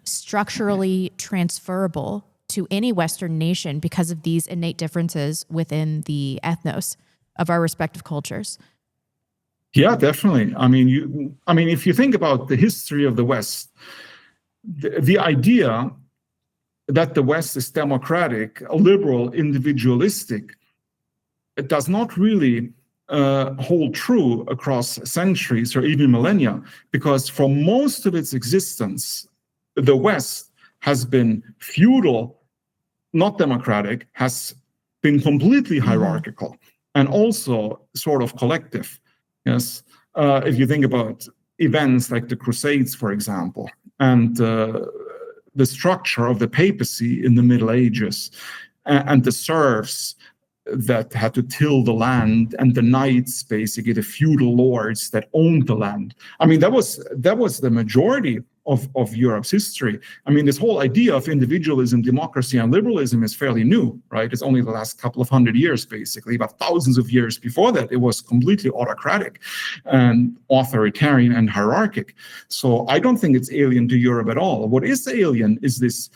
structurally transferable to any Western nation because of these innate differences within the ethnos of our respective cultures? Yeah, definitely. I mean, if you think about the history of the West, the idea that the West is democratic, liberal, individualistic, it does not really hold true across centuries or even millennia, because for most of its existence, the West has been feudal, not democratic, has been completely hierarchical, and also sort of collective. Yes, if you think about events like the Crusades, for example, and the structure of the papacy in the Middle Ages, and the serfs that had to till the land, and the knights, basically the feudal lords that owned the land. I mean, that was the majority of Europe's history. I mean, this whole idea of individualism, democracy, and liberalism is fairly new, right? It's only the last couple of hundred years, basically, but thousands of years before that, it was completely autocratic and authoritarian and hierarchic. So I don't think it's alien to Europe at all. What is alien is this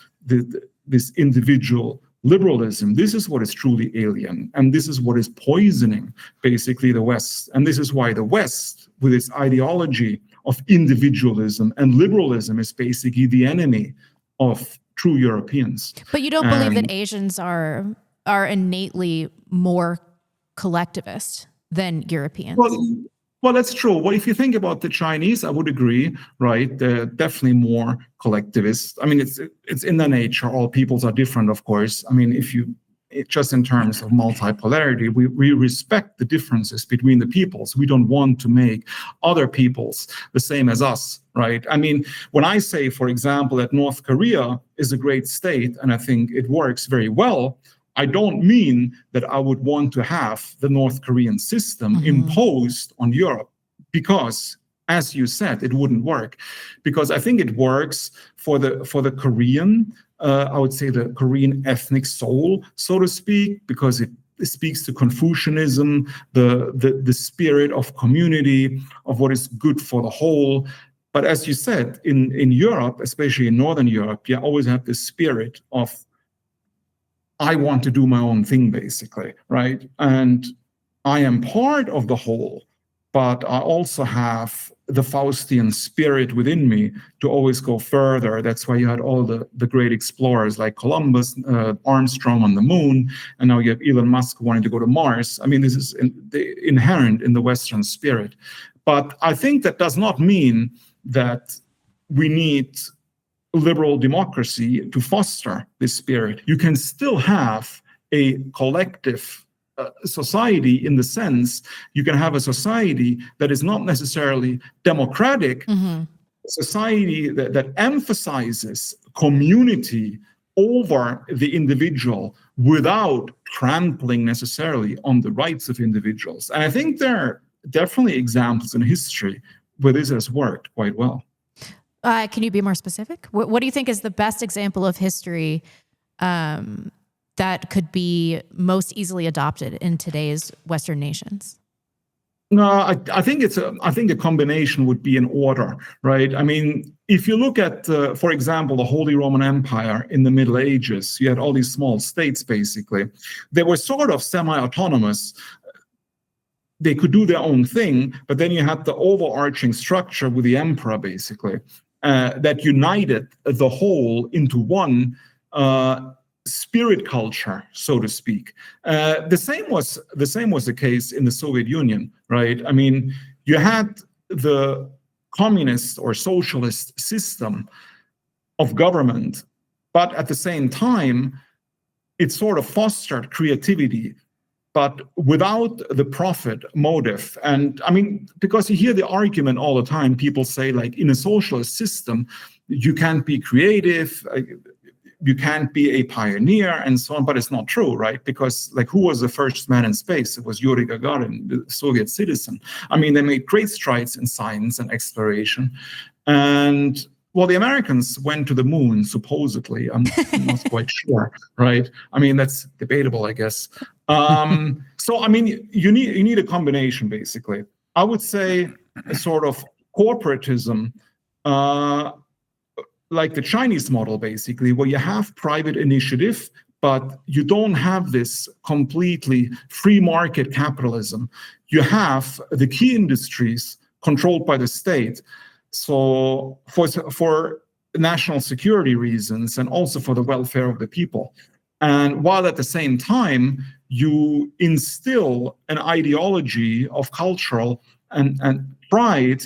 individual liberalism. This is what is truly alien, and this is what is poisoning, basically, the West. And this is why the West, with its ideology of individualism and liberalism, is basically the enemy of true Europeans. But you don't believe that Asians are innately more collectivist than Europeans? Well, that's true. Well, if you think about the Chinese, I would agree, right? They're definitely more collectivist. I mean, it's in their nature. All peoples are different, of course. I mean, just in terms of multipolarity, we respect the differences between the peoples. We don't want to make other peoples the same as us, right? I mean, when I say, for example, that North Korea is a great state, and I think it works very well, I don't mean that I would want to have the North Korean system imposed on Europe, because, as you said, it wouldn't work. Because I think it works for the Korean, I would say the Korean ethnic soul, so to speak, because it speaks to Confucianism, the spirit of community, of what is good for the whole. But as you said, in Europe, especially in Northern Europe, you always have this spirit of, I want to do my own thing, basically, right? And I am part of the whole, but I also have the Faustian spirit within me to always go further. That's why you had all the great explorers like Columbus, Armstrong on the moon, and now you have Elon Musk wanting to go to Mars. I mean, this is inherent in the Western spirit. But I think that does not mean that we need liberal democracy to foster this spirit. You can still have a collective society, in the sense you can have a society that is not necessarily democratic, a society that emphasizes community over the individual without trampling necessarily on the rights of individuals. And I think there are definitely examples in history where this has worked quite well. Can you be more specific? What do you think is the best example of history that could be most easily adopted in today's Western nations? No, I think a combination would be in order, right? I mean, if you look at, for example, the Holy Roman Empire in the Middle Ages, you had all these small states, basically. They were sort of semi-autonomous. They could do their own thing, but then you had the overarching structure with the emperor, basically, that united the whole into one spirit culture, so to speak. The same was the case in the Soviet Union, right? I mean, you had the communist or socialist system of government, but at the same time, it sort of fostered creativity, but without the profit motive. And I mean, because you hear the argument all the time, people say, like, in a socialist system, you can't be creative, you can't be a pioneer, and so on, but it's not true, right? Because, like, who was the first man in space? It was Yuri Gagarin, the Soviet citizen. I mean, they made great strides in science and exploration. And, well, the Americans went to the moon, supposedly. I'm not quite sure, right? I mean, that's debatable, I guess. So, I mean, you need a combination, basically. I would say a sort of corporatism, like the Chinese model, basically, where you have private initiative, but you don't have this completely free market capitalism. You have the key industries controlled by the state. So for national security reasons, and also for the welfare of the people. And while at the same time, you instill an ideology of cultural and pride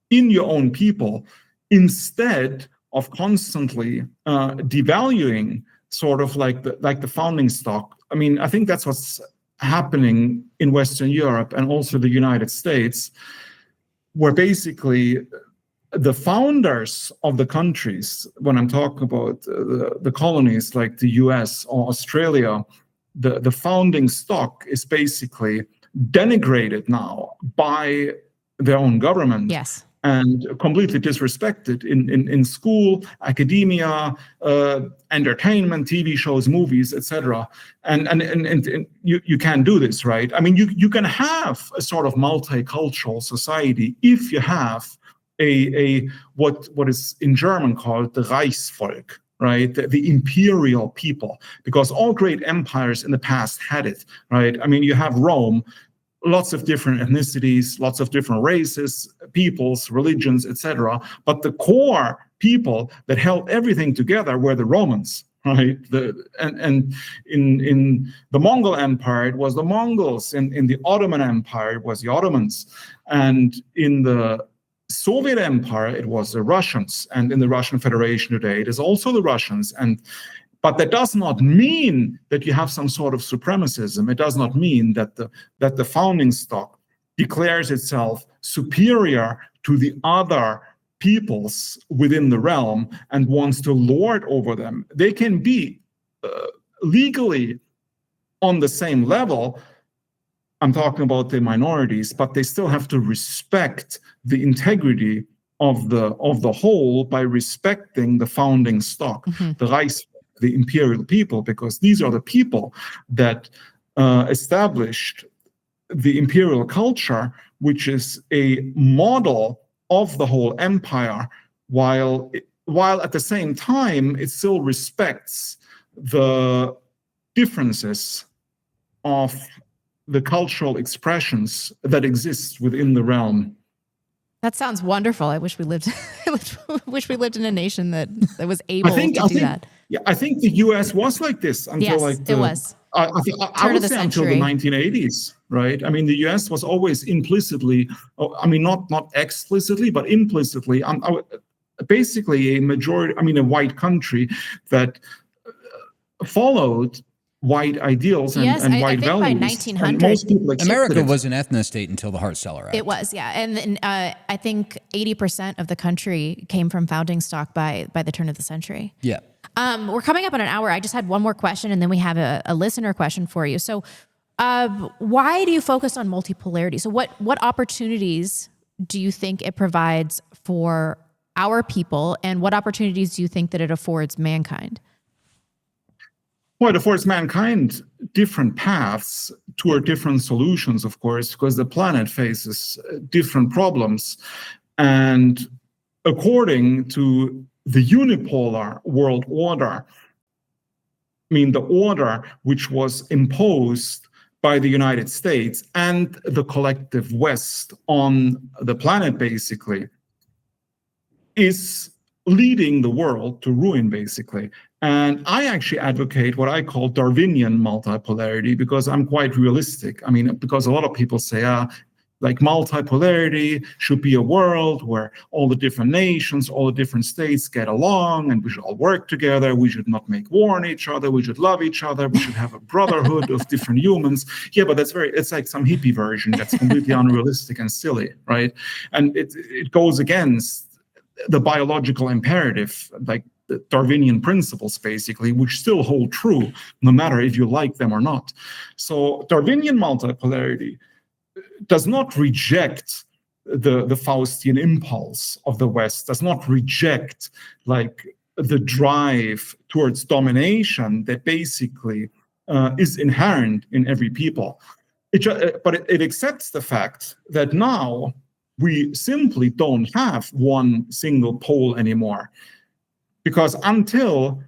in your own people, instead of constantly devaluing sort of like the founding stock. I mean, I think that's what's happening in Western Europe and also the United States, where basically the founders of the countries, when I'm talking about the colonies like the US or Australia, the founding stock is basically denigrated now by their own government. Yes. And completely disrespected in school, academia, entertainment, TV shows, movies, etc. And you can't do this, right? I mean, you can have a sort of multicultural society if you have a what is in German called the Reichsvolk, right? The imperial people, because all great empires in the past had it, right? I mean, you have Rome. Lots of different ethnicities, lots of different races, peoples, religions, etc. But the core people that held everything together were the Romans, right? And in the Mongol Empire, it was the Mongols. In the Ottoman Empire, it was the Ottomans. And in the Soviet Empire, it was the Russians. And in the Russian Federation today, it is also the Russians. But that does not mean that you have some sort of supremacism. It does not mean that the founding stock declares itself superior to the other peoples within the realm and wants to lord over them. They can be legally on the same level. I'm talking about the minorities, but they still have to respect the integrity of the whole by respecting the founding stock, the Reichsvolk, the imperial people, because these are the people that established the imperial culture, which is a model of the whole empire, while at the same time it still respects the differences of the cultural expressions that exist within the realm. That sounds wonderful. I wish we lived. wish we lived in a nation that was able to do that. Yeah, I think the U.S. was like this until it was. I would say until the 1980s, right? I mean, the U.S. was always implicitly, I mean, not explicitly, but implicitly basically a white country that followed white ideals and white values. By 1900, most people America was an ethno-state until the Hart-Celler Act. It was, yeah. And I think 80% of the country came from founding stock by the turn of the century. Yeah. We're coming up on an hour. I just had one more question, and then we have a listener question for you. So why do you focus on multipolarity? So what opportunities do you think it provides for our people, and what opportunities do you think that it affords mankind? Well, it affords mankind different paths toward different solutions, of course, because the planet faces different problems. And according to the unipolar world order, the order which was imposed by the United States and the collective West on the planet, basically, is leading the world to ruin, basically. And I actually advocate what I call Darwinian multipolarity, because I'm quite realistic. Because a lot of people say, multipolarity should be a world where all the different nations, all the different states get along, and we should all work together. We should not make war on each other. We should love each other. We should have a brotherhood of different humans. Yeah, but it's like some hippie version that's completely unrealistic and silly, right? And it goes against the biological imperative, like the Darwinian principles, basically, which still hold true, no matter if you like them or not. So Darwinian multipolarity does not reject the Faustian impulse of the West, does not reject the drive towards domination that basically is inherent in every people. But it accepts the fact that now we simply don't have one single pole anymore. Because until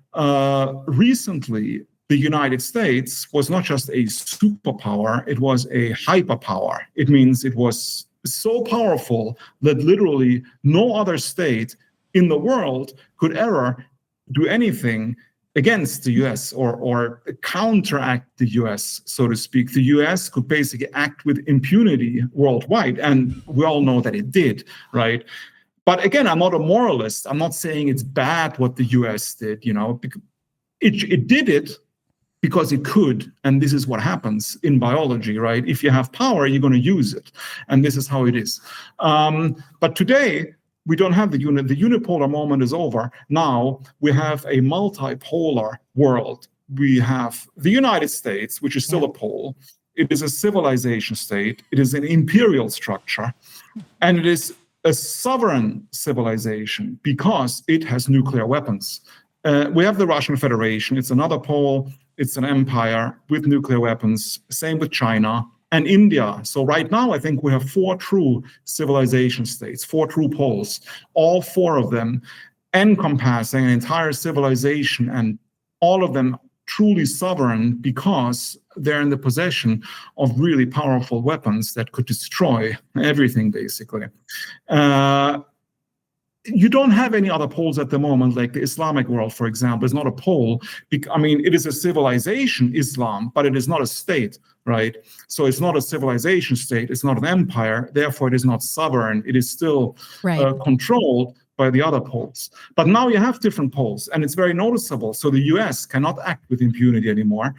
recently, the United States was not just a superpower, it was a hyperpower. It means it was so powerful that literally no other state in the world could ever do anything against the US or counteract the US, so to speak. The US could basically act with impunity worldwide, and we all know that it did, right? But again, I'm not a moralist. I'm not saying it's bad what the US did, it did it because it could, and this is what happens in biology, right? If you have power, you're going to use it, and this is how it is. But today, we don't have the unipolar moment is over. Now we have a multipolar world. We have the United States, which is still a pole. It is a civilization state. It is an imperial structure, and it is a sovereign civilization because it has nuclear weapons. We have the Russian Federation. It's another pole. It's an empire with nuclear weapons. Same with China and India. So right now, I think we have 4 true civilization states, 4 true poles, all 4 of them encompassing an entire civilization, and all of them truly sovereign because they're in the possession of really powerful weapons that could destroy everything, basically. You don't have any other poles at the moment, like the Islamic world, for example, is not a pole. It is a civilization, Islam, but it is not a state, right? So it's not a civilization state. It's not an empire. Therefore, it is not sovereign. It is still controlled by the other poles. But now you have different poles, and it's very noticeable. So the US cannot act with impunity anymore.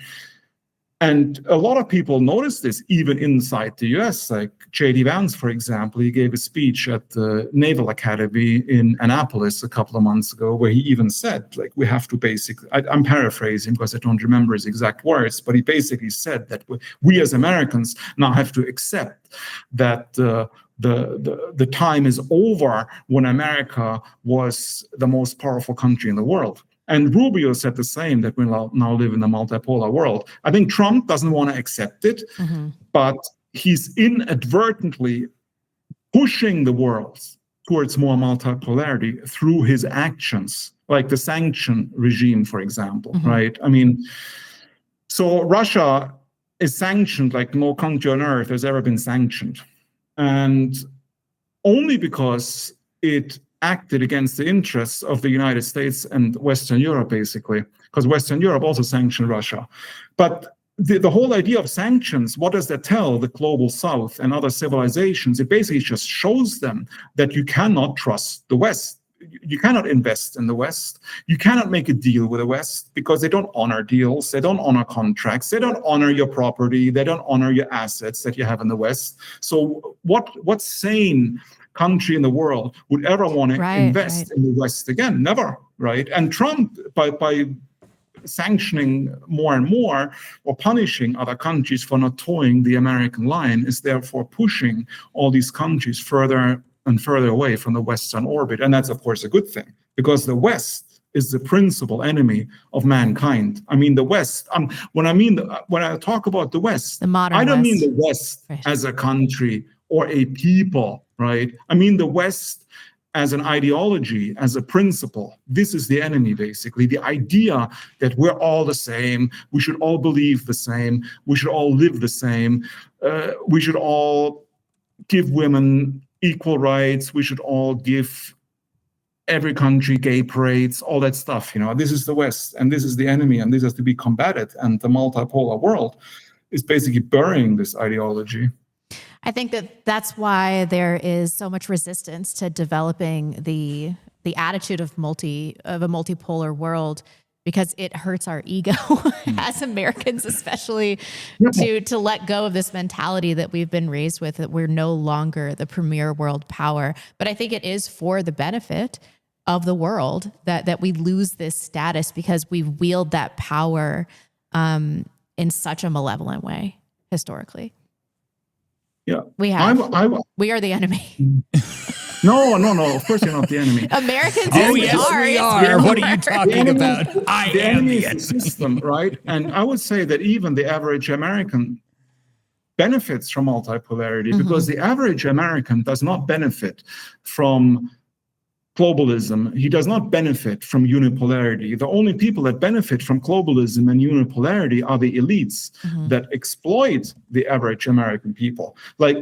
And a lot of people notice this even inside the US, like J.D. Vance, for example. He gave a speech at the Naval Academy in Annapolis a couple of months ago, where he even said, we have to basically, I'm paraphrasing because I don't remember his exact words, but he basically said that we as Americans now have to accept that the time is over when America was the most powerful country in the world. And Rubio said the same, that we now live in a multipolar world. I think Trump doesn't want to accept it, but he's inadvertently pushing the world towards more multipolarity through his actions, like the sanction regime, for example, right? So Russia is sanctioned like no country on earth has ever been sanctioned. And only because it acted against the interests of the United States and Western Europe, basically, because Western Europe also sanctioned Russia. But the whole idea of sanctions, what does that tell the global South and other civilizations? It basically just shows them that you cannot trust the West. you cannot invest in the West. You cannot make a deal with the West because they don't honor deals. They don't honor contracts. They don't honor your property. They don't honor your assets that you have in the West. So what sane country in the world would ever want to invest in the West again? Never, right? And Trump, by sanctioning more and more or punishing other countries for not towing the American line, is therefore pushing all these countries further and further away from the Western orbit. And that's, of course, a good thing, because the West is the principal enemy of mankind. I mean, the West, when I talk about the West, I don't mean the West as a country or a people, right? I mean the West as an ideology, as a principle. This is the enemy, basically. The idea that we're all the same, we should all believe the same, we should all live the same, we should all give women equal rights, we should all give every country gay parades, all that stuff. This is the West, and this is the enemy, and this has to be combated. And the multipolar world is basically burying this ideology. I think that's why there is so much resistance to developing the attitude of a multipolar world, because it hurts our ego as Americans, especially to let go of this mentality that we've been raised with, that we're no longer the premier world power. But I think it is for the benefit of the world that we lose this status, because we wield that power in such a malevolent way historically. Yeah, we have. We are the enemy. No. Of course, you're not the enemy. Americans. Oh, yes, we are. What are you talking about? I am the enemy. System, right? And I would say that even the average American benefits from multipolarity, because the average American does not benefit from globalism. He does not benefit from unipolarity. The only people that benefit from globalism and unipolarity are the elites that exploit the average American people. Like,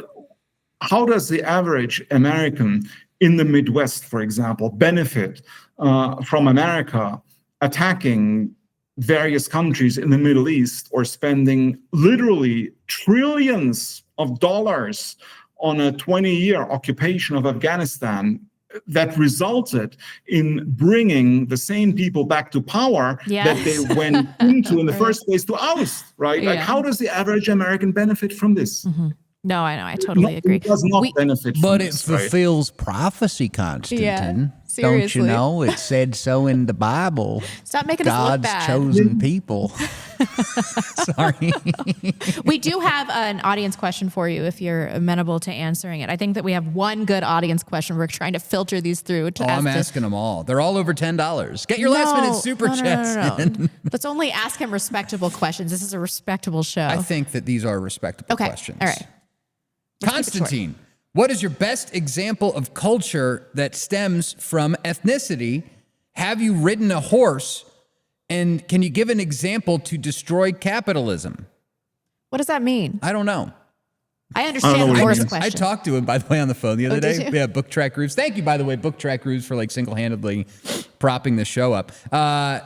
how does the average American in the Midwest, for example, benefit from America attacking various countries in the Middle East, or spending literally trillions of dollars on a 20-year occupation of Afghanistan that resulted in bringing the same people back to power that they went into in the first place to oust, right? Like, how does the average American benefit from this? No, I know. I totally agree. It does not benefit from but this, it fulfills prophecy, Constantin. Yeah, don't you know? It said so in the Bible. Stop making us look bad. God's chosen people. Sorry. We do have an audience question for you if you're amenable to answering it. I think that we have one good audience question. We're trying to filter these through. I'm asking them all. They're all over $10. Get your last minute super chats in. Let's only ask him respectable questions. This is a respectable show. I think that these are respectable questions. All right. Constantin, what is your best example of culture that stems from ethnicity? Have you ridden a horse? And can you give an example to destroy capitalism? What does that mean? I don't know. I understand the horse question. I talked to him, by the way, on the phone the other day. Yeah, Book Track Grooves. Thank you, by the way, Book Track Grooves, for like single-handedly propping the show up.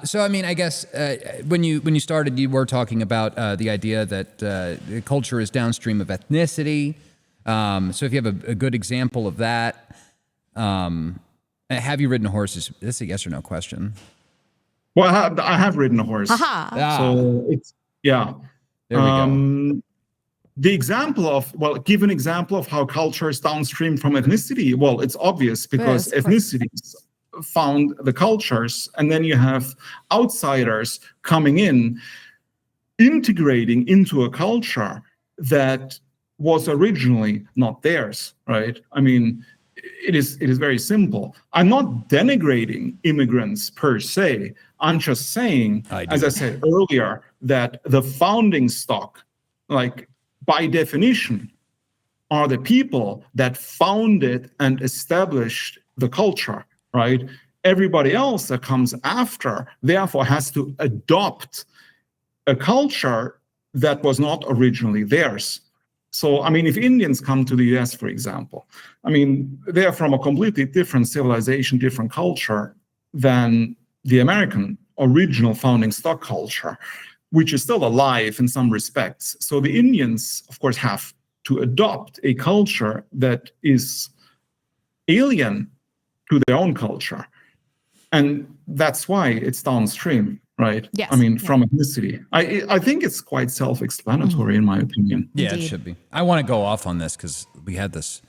So, I mean, I guess when you started, you were talking about the idea that culture is downstream of ethnicity. So if you have a good example of that, have you ridden a horse? Is this a yes or no question? Well, I have ridden a horse. So it's, yeah. There we go. The example of, give an example of how culture is downstream from ethnicity. Well, it's obvious, because ethnicities found the cultures, and then you have outsiders coming in, integrating into a culture that was originally not theirs, right? I mean, it is very simple. I'm not denigrating immigrants per se. I'm just saying, as I said earlier, that the founding stock, like by definition, are the people that founded and established the culture, right? Everybody else that comes after, therefore, has to adopt a culture that was not originally theirs. So, I mean, if Indians come to the US, for example, I mean, they're from a completely different civilization, different culture than the American original founding stock culture, which is still alive in some respects. So the Indians, of course, have to adopt a culture that is alien to their own culture. And that's why it's downstream, right? Yes. I mean, from ethnicity. I think it's quite self-explanatory in my opinion. Yeah, Indeed. it should be. I want to go off on this because we had this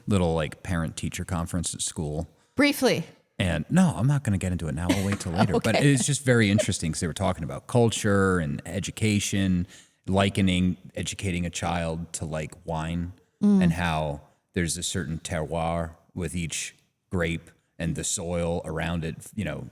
little like parent-teacher conference at school. Briefly. And no, I'm not going to get into it now. I'll wait till later. Okay. But it's just very interesting because they were talking about culture and education, educating a child to like wine and how there's a certain terroir with each grape and the soil around it, you know,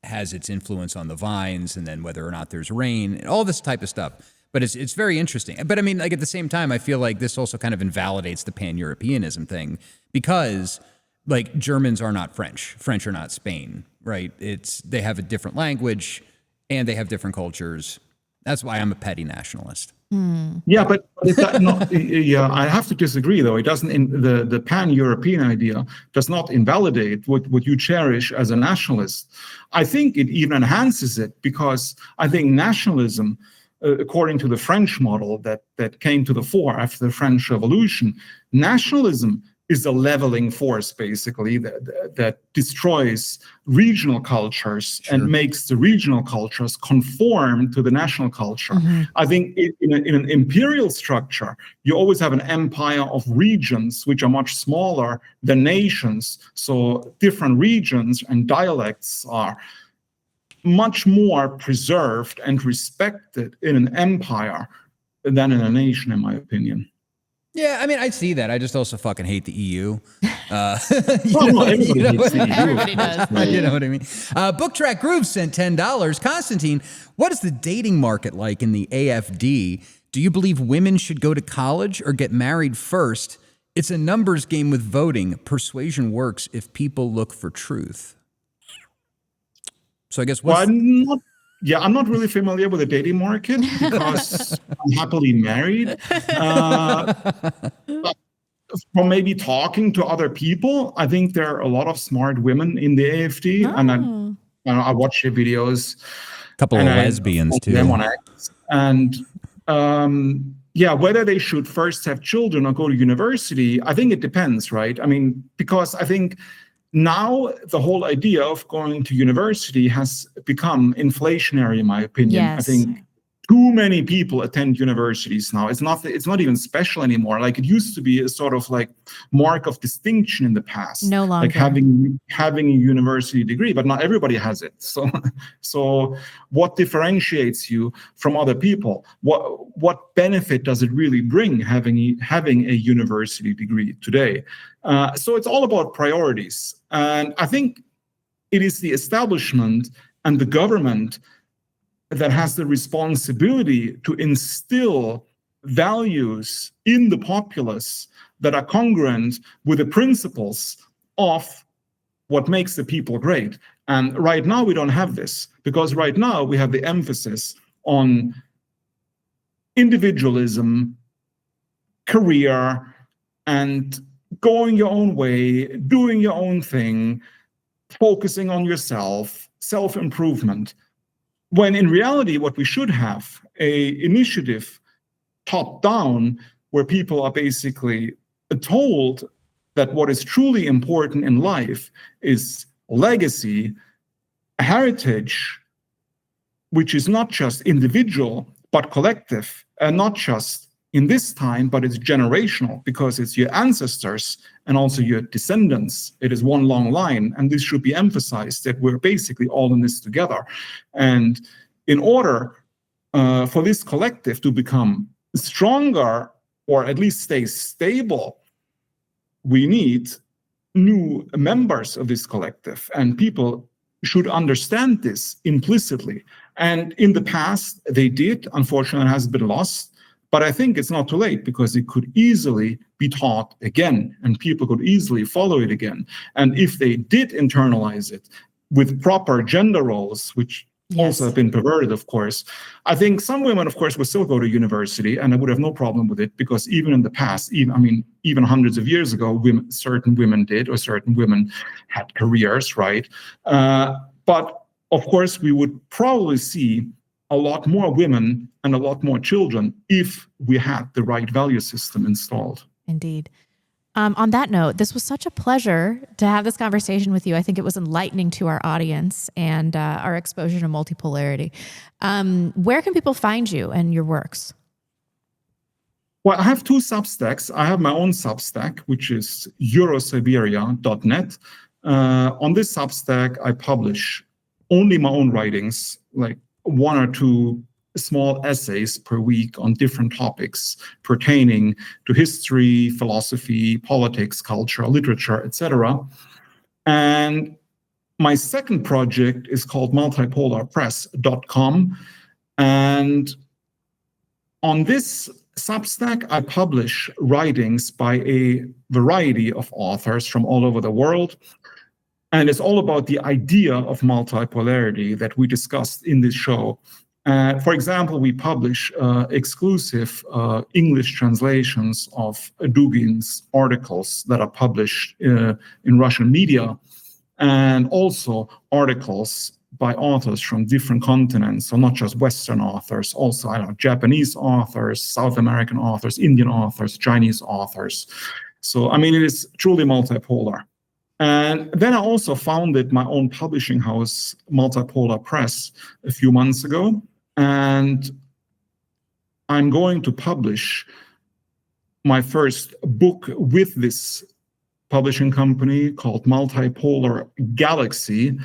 has its influence on the vines and then whether or not there's rain and all this type of stuff. But it's very interesting. But I mean, like at the same time, I feel like this also kind of invalidates the pan-Europeanism thing because like Germans are not French are not Spain, right? They have a different language and they have different cultures. That's why I'm a petty nationalist. Yeah, but I have to disagree though. It doesn't. The pan-European idea does not invalidate what you cherish as a nationalist. I think it even enhances it because I think nationalism, according to the French model that came to the fore after the French Revolution, nationalism is a leveling force, basically, that destroys regional cultures and makes the regional cultures conform to the national culture. Mm-hmm. I think in an imperial structure, you always have an empire of regions, which are much smaller than nations. So different regions and dialects are much more preserved and respected in an empire than in a nation, in my opinion. Yeah, I mean, I see that. I just also fucking hate the EU. Everybody does. You know what I mean? Book Track Groove sent $10. Constantine, what is the dating market like in the AFD? Do you believe women should go to college or get married first? It's a numbers game with voting. Persuasion works if people look for truth. So I guess I'm not really familiar with the dating market because I'm happily married. But from maybe talking to other people, I think there are a lot of smart women in the AFD, and I watch their videos. A couple of lesbians too. And whether they should first have children or go to university, I think it depends, right? I mean, because I think now the whole idea of going to university has become inflationary, in my opinion. Yes. I think too many people attend universities now. It's not even special anymore. Like it used to be a sort of like mark of distinction in the past. No longer. Like having a university degree, but not everybody has it. So what differentiates you from other people? What benefit does it really bring having a university degree today? So it's all about priorities. And I think it is the establishment and the government that has the responsibility to instill values in the populace that are congruent with the principles of what makes the people great. And right now we don't have this, because right now we have the emphasis on individualism, career, and going your own way, doing your own thing, focusing on yourself, self-improvement. When in reality, what we should have, a initiative top down, where people are basically told that what is truly important in life is legacy, heritage, which is not just individual, but collective, and not just in this time, but it's generational, because it's your ancestors and also your descendants. It is one long line, and this should be emphasized, that we're basically all in this together. And in order for this collective to become stronger, or at least stay stable, we need new members of this collective, and people should understand this implicitly. And in the past, they did. Unfortunately, it has been lost. But I think it's not too late, because it could easily be taught again, and people could easily follow it again. And if they did internalize it with proper gender roles, which also have been perverted, of course, I think some women, of course, would still go to university, and I would have no problem with it, because even in the past, even hundreds of years ago, certain women did, or certain women had careers, right? But of course, we would probably see a lot more women and a lot more children if we had the right value system installed. Indeed. On that note, this was such a pleasure to have this conversation with you. I think it was enlightening to our audience and our exposure to multipolarity. Where can people find you and your works? Well, I have two Substacks. I have my own Substack, which is Eurosiberia.net. On this Substack, I publish only my own writings, like 1 or 2 small essays per week on different topics pertaining to history, philosophy, politics, culture, literature, etc. And my second project is called multipolarpress.com. And on this Substack, I publish writings by a variety of authors from all over the world. And it's all about the idea of multipolarity that we discussed in this show. For example, we publish exclusive English translations of Dugin's articles that are published in Russian media, and also articles by authors from different continents, so not just Western authors, also Japanese authors, South American authors, Indian authors, Chinese authors. So, I mean, it is truly multipolar. And then I also founded my own publishing house, Multipolar Press, a few months ago. And I'm going to publish my first book with this publishing company called Multipolar Galaxy,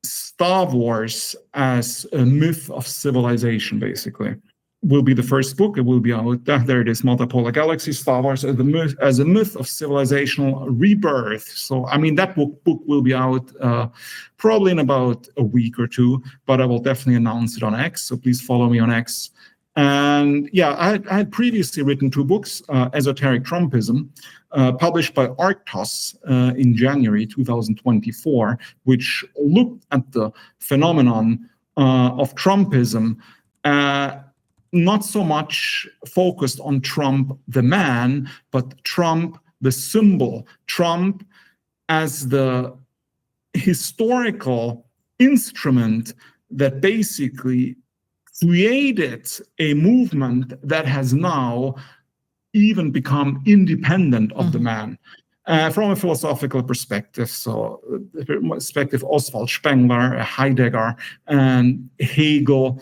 Star Wars as a myth of civilization, basically. Will be the first book. It will be out. There it is, Multipolar Galaxy, Star Wars as a myth of civilizational rebirth. So, I mean, that book will be out probably in about a week or 2, but I will definitely announce it on X. So please follow me on X. And yeah, I had previously written 2 books, Esoteric Trumpism, published by Arctos in January 2024, which looked at the phenomenon of Trumpism, not so much focused on Trump the man, but Trump the symbol, Trump as the historical instrument that basically created a movement that has now even become independent of the man. From a philosophical perspective, so the perspective Oswald Spengler, Heidegger, and Hegel,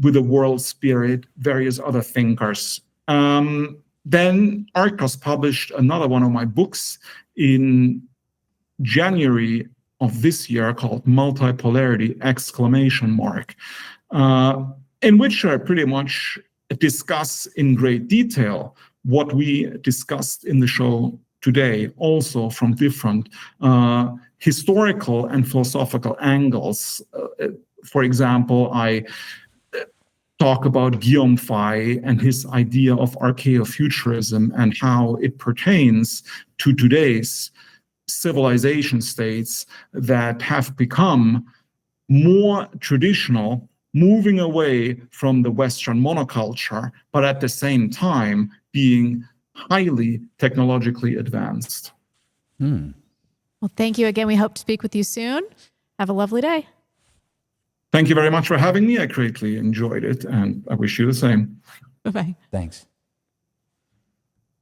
with the world spirit, various other thinkers. Then Arcos published another one of my books in January of this year called Multipolarity, ! In which I pretty much discuss in great detail what we discussed in the show today, also from different historical and philosophical angles. For example, I talk about Guillaume Faye and his idea of archaeofuturism and how it pertains to today's civilization states that have become more traditional, moving away from the Western monoculture, but at the same time being highly technologically advanced. Well, thank you again. We hope to speak with you soon. Have a lovely day. Thank you very much for having me. I greatly enjoyed it, and I wish you the same. Bye-bye. Thanks.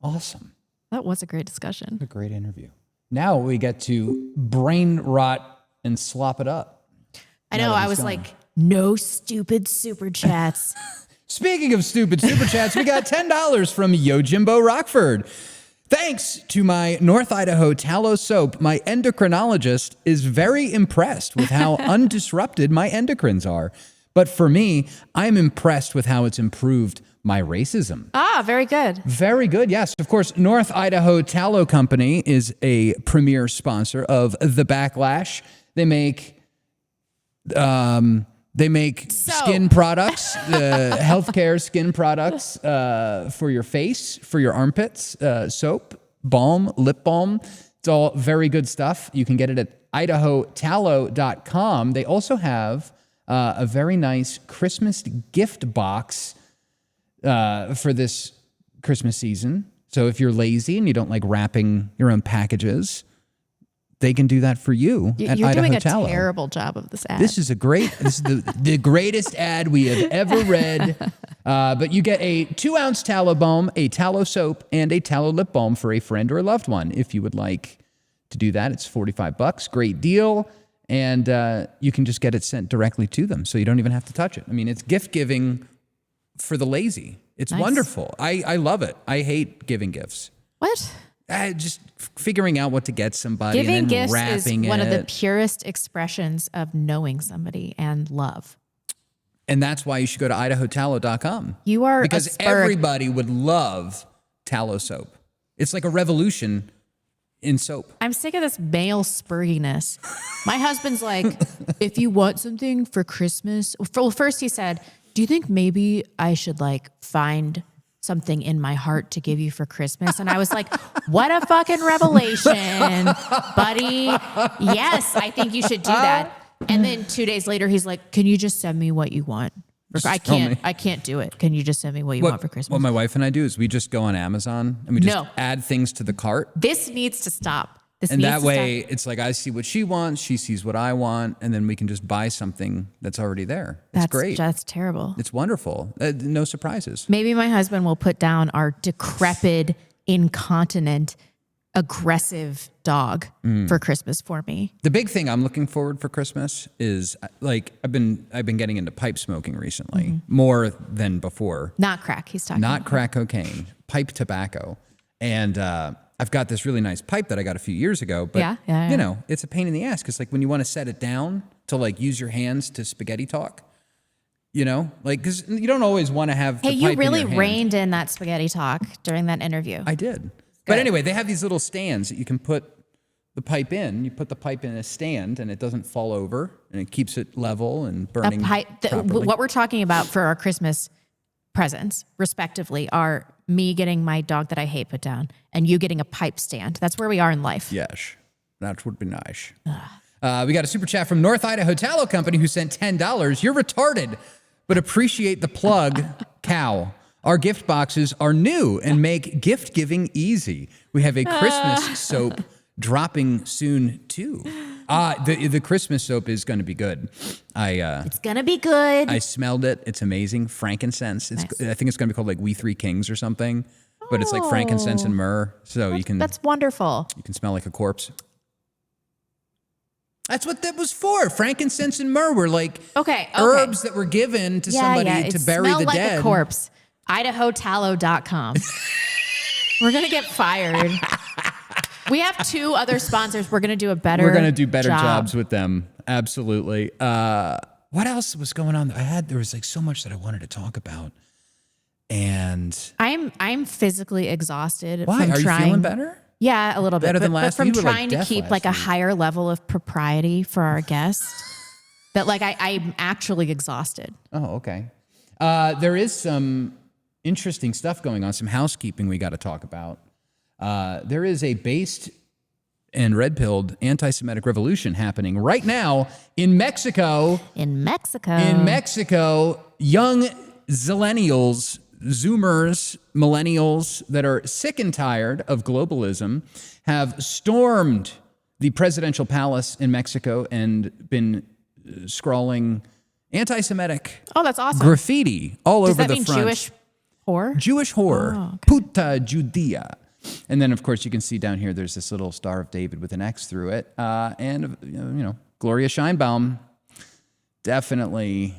Awesome. That was a great discussion. A great interview. Now we get to brain rot and slop it up. I know. I was gone. Like, no stupid super chats. Speaking of stupid super chats, we got $10 from Yojimbo Rockford. Thanks to my North Idaho tallow soap, my endocrinologist is very impressed with how undisrupted my endocrines are. But for me, I'm impressed with how it's improved my racism. Ah, very good. Very good, yes. Of course, North Idaho Tallow Company is a premier sponsor of The Backlash. They make skin products, healthcare skin products for your face, for your armpits, soap, balm, lip balm. It's all very good stuff. You can get it at idahotallow.com. They also have a very nice Christmas gift box for this Christmas season. So if you're lazy and you don't like wrapping your own packages, they can do that for you at You're Idaho doing a Tallow. Terrible job of this ad. This is the greatest ad we have ever read. But you get a 2-ounce tallow balm, a tallow soap, and a tallow lip balm for a friend or a loved one. If you would like to do that, it's $45. Great deal. And you can just get it sent directly to them, so you don't even have to touch it. I mean, it's gift giving for the lazy. It's wonderful. I love it. I hate giving gifts. What? Just figuring out what to get somebody Giving and then gifts wrapping is one it. of the purest expressions of knowing somebody and love. And that's why you should go to idahotallow.com. You are because everybody would love tallow soap. It's like a revolution in soap. I'm sick of this male spurginess. My husband's like, if you want something for Christmas, well, first he said, do you think maybe I should like find something in my heart to give you for Christmas? And I was like, what a fucking revelation, buddy. Yes, I think you should do that. And then 2 days later, he's like, can you just send me what you want? I can't do it. Can you just send me what you want for Christmas? What my wife and I do is we just go on Amazon and we just add things to the cart. This needs to stop. It's like I see what she wants, she sees what I want, and then we can just buy something that's already there. That's great. That's terrible. It's wonderful. No surprises. Maybe my husband will put down our decrepit, incontinent, aggressive dog for Christmas for me. The big thing I'm looking forward for Christmas is like I've been getting into pipe smoking recently, more than before. Not crack. He's talking not about crack cocaine, pipe tobacco, and I've got this really nice pipe that I got a few years ago. But you know, it's a pain in the ass because like when you want to set it down to like use your hands to spaghetti talk. You know, like, because you don't always want to have. Hey, you really reined in that spaghetti talk during that interview. I did. But anyway, they have these little stands that you can put the pipe in. You put the pipe in a stand and it doesn't fall over and it keeps it level and burning properly. What we're talking about for our Christmas presents, respectively, are me getting my dog that I hate put down and you getting a pipe stand. That's where we are in life. Yes, that would be nice. We got a super chat from North Idaho Tallow Company who sent $10. You're retarded, but appreciate the plug, cow. Our gift boxes are new and make gift giving easy. We have a Christmas soap dropping soon too. The Christmas soap is going to be good. It's going to be good. I smelled it. It's amazing. Frankincense. I think it's going to be called like We Three Kings or something. But it's like frankincense and myrrh. So that's wonderful. You can smell like a corpse. That's what that was for. Frankincense and myrrh were like herbs that were given to somebody to bury the like dead. A corpse. idahotallow.com. We're going to get fired. We have 2 other sponsors. We're going to do a better We're going to do better jobs with them. Absolutely. What else was going on? There was like so much that I wanted to talk about. And I'm physically exhausted. Why? From Are you feeling better? Yeah, a little bit. Better than last week. But from week? trying to keep like a higher level of propriety for our guests, that like I'm actually exhausted. Oh, okay. There is some interesting stuff going on, some housekeeping we got to talk about. There is a based and red-pilled anti-Semitic revolution happening right now in Mexico. In Mexico, young zillennials, Zoomers, millennials that are sick and tired of globalism have stormed the presidential palace in Mexico and been scrawling anti-Semitic that's awesome. graffiti all over the front. Does that mean Jewish whore? Jewish whore. Oh, okay. Puta Judía. And then, of course, you can see down here, there's this little Star of David with an X through it. And, Gloria Scheinbaum, definitely.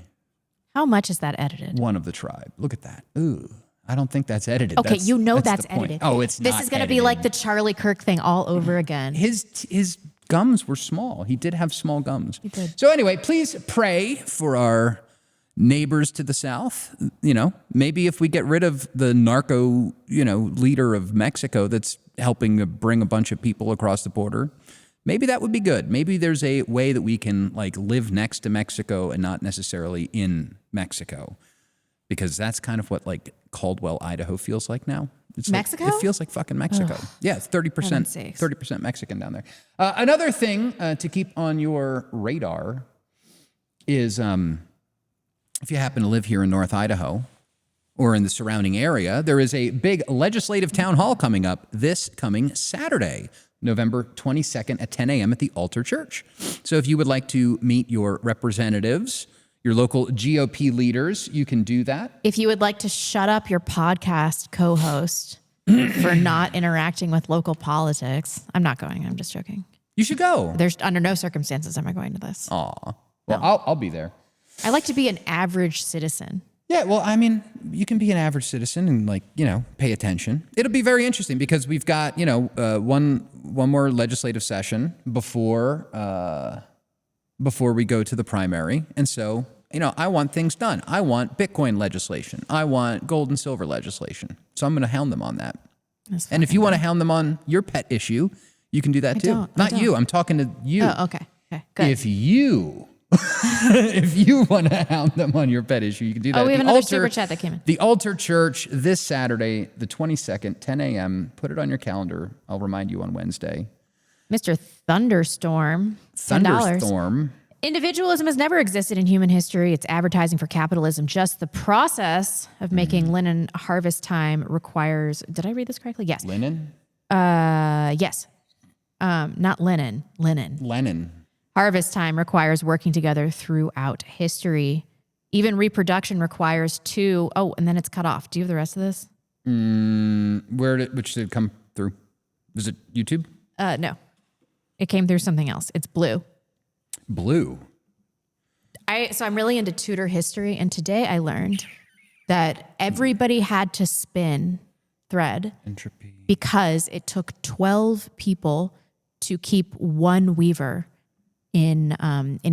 How much is that edited? One of the tribe. Look at that. Ooh, I don't think that's edited. Okay, that's edited. Oh, it's not. This is going to be like the Charlie Kirk thing all over again. His gums were small. He did have small gums. He did. So anyway, please pray for our neighbors to the south. Maybe if we get rid of the narco, leader of Mexico that's helping bring a bunch of people across the border, maybe that would be good. Maybe there's a way that we can like live next to Mexico and not necessarily in Mexico, because that's kind of what like Caldwell, Idaho feels like now. It's Mexico? It feels like fucking Mexico. Ugh. Yeah, it's 30% Mexican down there. Another thing to keep on your radar is if you happen to live here in North Idaho or in the surrounding area, there is a big legislative town hall coming up this coming Saturday, November 22nd at 10 a.m. at the Altar Church. So if you would like to meet your representatives, your local GOP leaders, you can do that. If you would like to shut up your podcast co-host for not interacting with local politics, I'm not going. I'm just joking. You should go. There's under no circumstances am I going to this. Aw. Well, I'll be there. I like to be an average citizen. Yeah, well, I mean, you can be an average citizen and pay attention. It'll be very interesting because we've got, one more legislative session before we go to the primary. And so, I want things done. I want Bitcoin legislation. I want gold and silver legislation. So I'm going to hound them on that. And if you want to hound them on your pet issue, you can do that too. Not you. I'm talking to you. Oh, okay. Good. If you want to hound them on your pet issue, you can do that. Oh, we have another super chat that came in. The Altar Church this Saturday, the 22nd, 10 a.m. Put it on your calendar. I'll remind you on Wednesday. Mr. Thunderstorm. $10. Individualism has never existed in human history. It's advertising for capitalism. Just the process of making linen harvest time requires. Did I read this correctly? Yes. Linen? Yes. Not linen. Linen. Lenin. Harvest time requires working together throughout history. Even reproduction requires two. Oh, and then it's cut off. Do you have the rest of this? Which did it come through? Was it YouTube? No. It came through something else. It's blue. Blue. So I'm really into Tudor history, and today I learned that everybody had to spin thread Entropy. because it took 12 people to keep one weaver in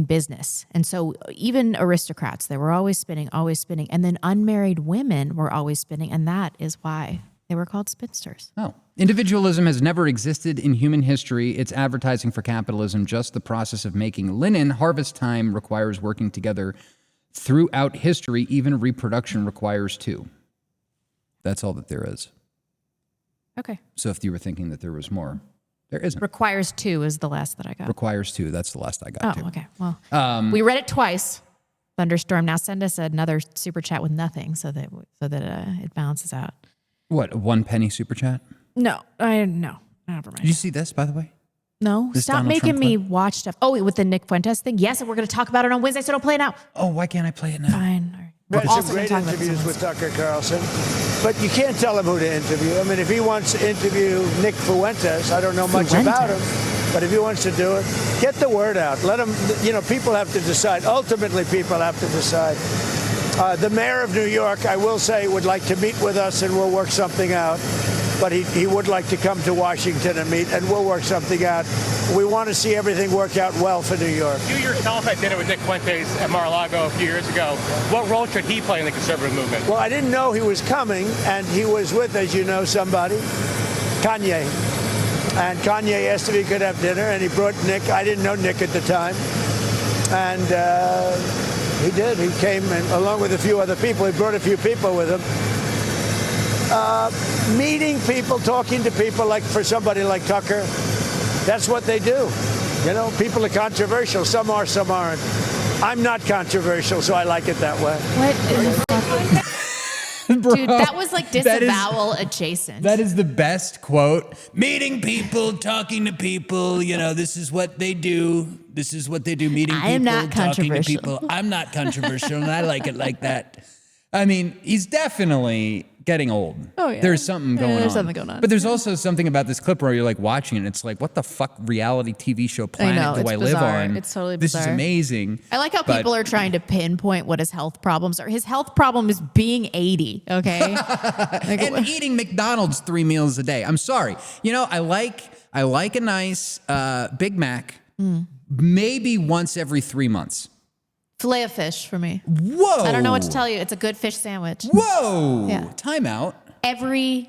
business. And so even aristocrats, they were always spinning, and then unmarried women were always spinning, and that is why they were called spinsters. Oh. Individualism has never existed in human history. It's advertising for capitalism. Just the process of making linen harvest time requires working together throughout history. Even reproduction requires two. That's all that there is. Okay. So if you were thinking that there was more, there isn't. Requires two is the last that I got. Requires two. That's the last I got. Oh, okay. Well, we read it twice. Thunderstorm. Now send us another super chat with nothing so that it balances out. What, 1 penny super chat? No, never mind. Did you see this, by the way? No, This stop Donald making Trump me clip? watch stuff. Oh, with the Nick Fuentes thing? Yes, and we're going to talk about it on Wednesday, so don't play it now. Oh, why can't I play it now? Fine. All right. There's also some great gonna talk about interviews this with Tucker Carlson, but you can't tell him who to interview. I mean, if he wants to interview Nick Fuentes, I don't know much about him, but if he wants to do it, get the word out. Let him, people have to decide. Ultimately, people have to decide. The mayor of New York, I will say, would like to meet with us, and we'll work something out. But he would like to come to Washington and meet, and we'll work something out. We want to see everything work out well for New York. You yourself had dinner with Nick Fuentes at Mar-a-Lago a few years ago. What role should he play in the conservative movement? Well, I didn't know he was coming, and he was with, as you know, somebody, Kanye. And Kanye asked if he could have dinner, and he brought Nick. I didn't know Nick at the time. And he did. He came, and along with a few other people. He brought a few people with him. Meeting people, talking to people, like for somebody like Tucker, that's what they do. People are controversial. Some are, some aren't. I'm not controversial, so I like it that way. What in the fuck? Dude, that was like disavowal adjacent. That is the best quote. Meeting people, talking to people, this is what they do. This is what they do, meeting people, I am not talking to controversial. people. I'm not controversial, and I like it like that. I mean, he's definitely getting old. Oh, yeah. There's something going on. There's something going on. But there's also something about this clip where you're like watching it, and it's like, what the fuck reality TV show planet do I live on? It's totally This bizarre. is amazing. I like how people are trying to pinpoint what his health problems are. His health problem is being 80, okay? And eating McDonald's 3 meals a day. I'm sorry. I like a nice Big Mac maybe once every 3 months. Filet of fish for me. Whoa. I don't know what to tell you. It's a good fish sandwich. Whoa. Yeah. Time out. Every,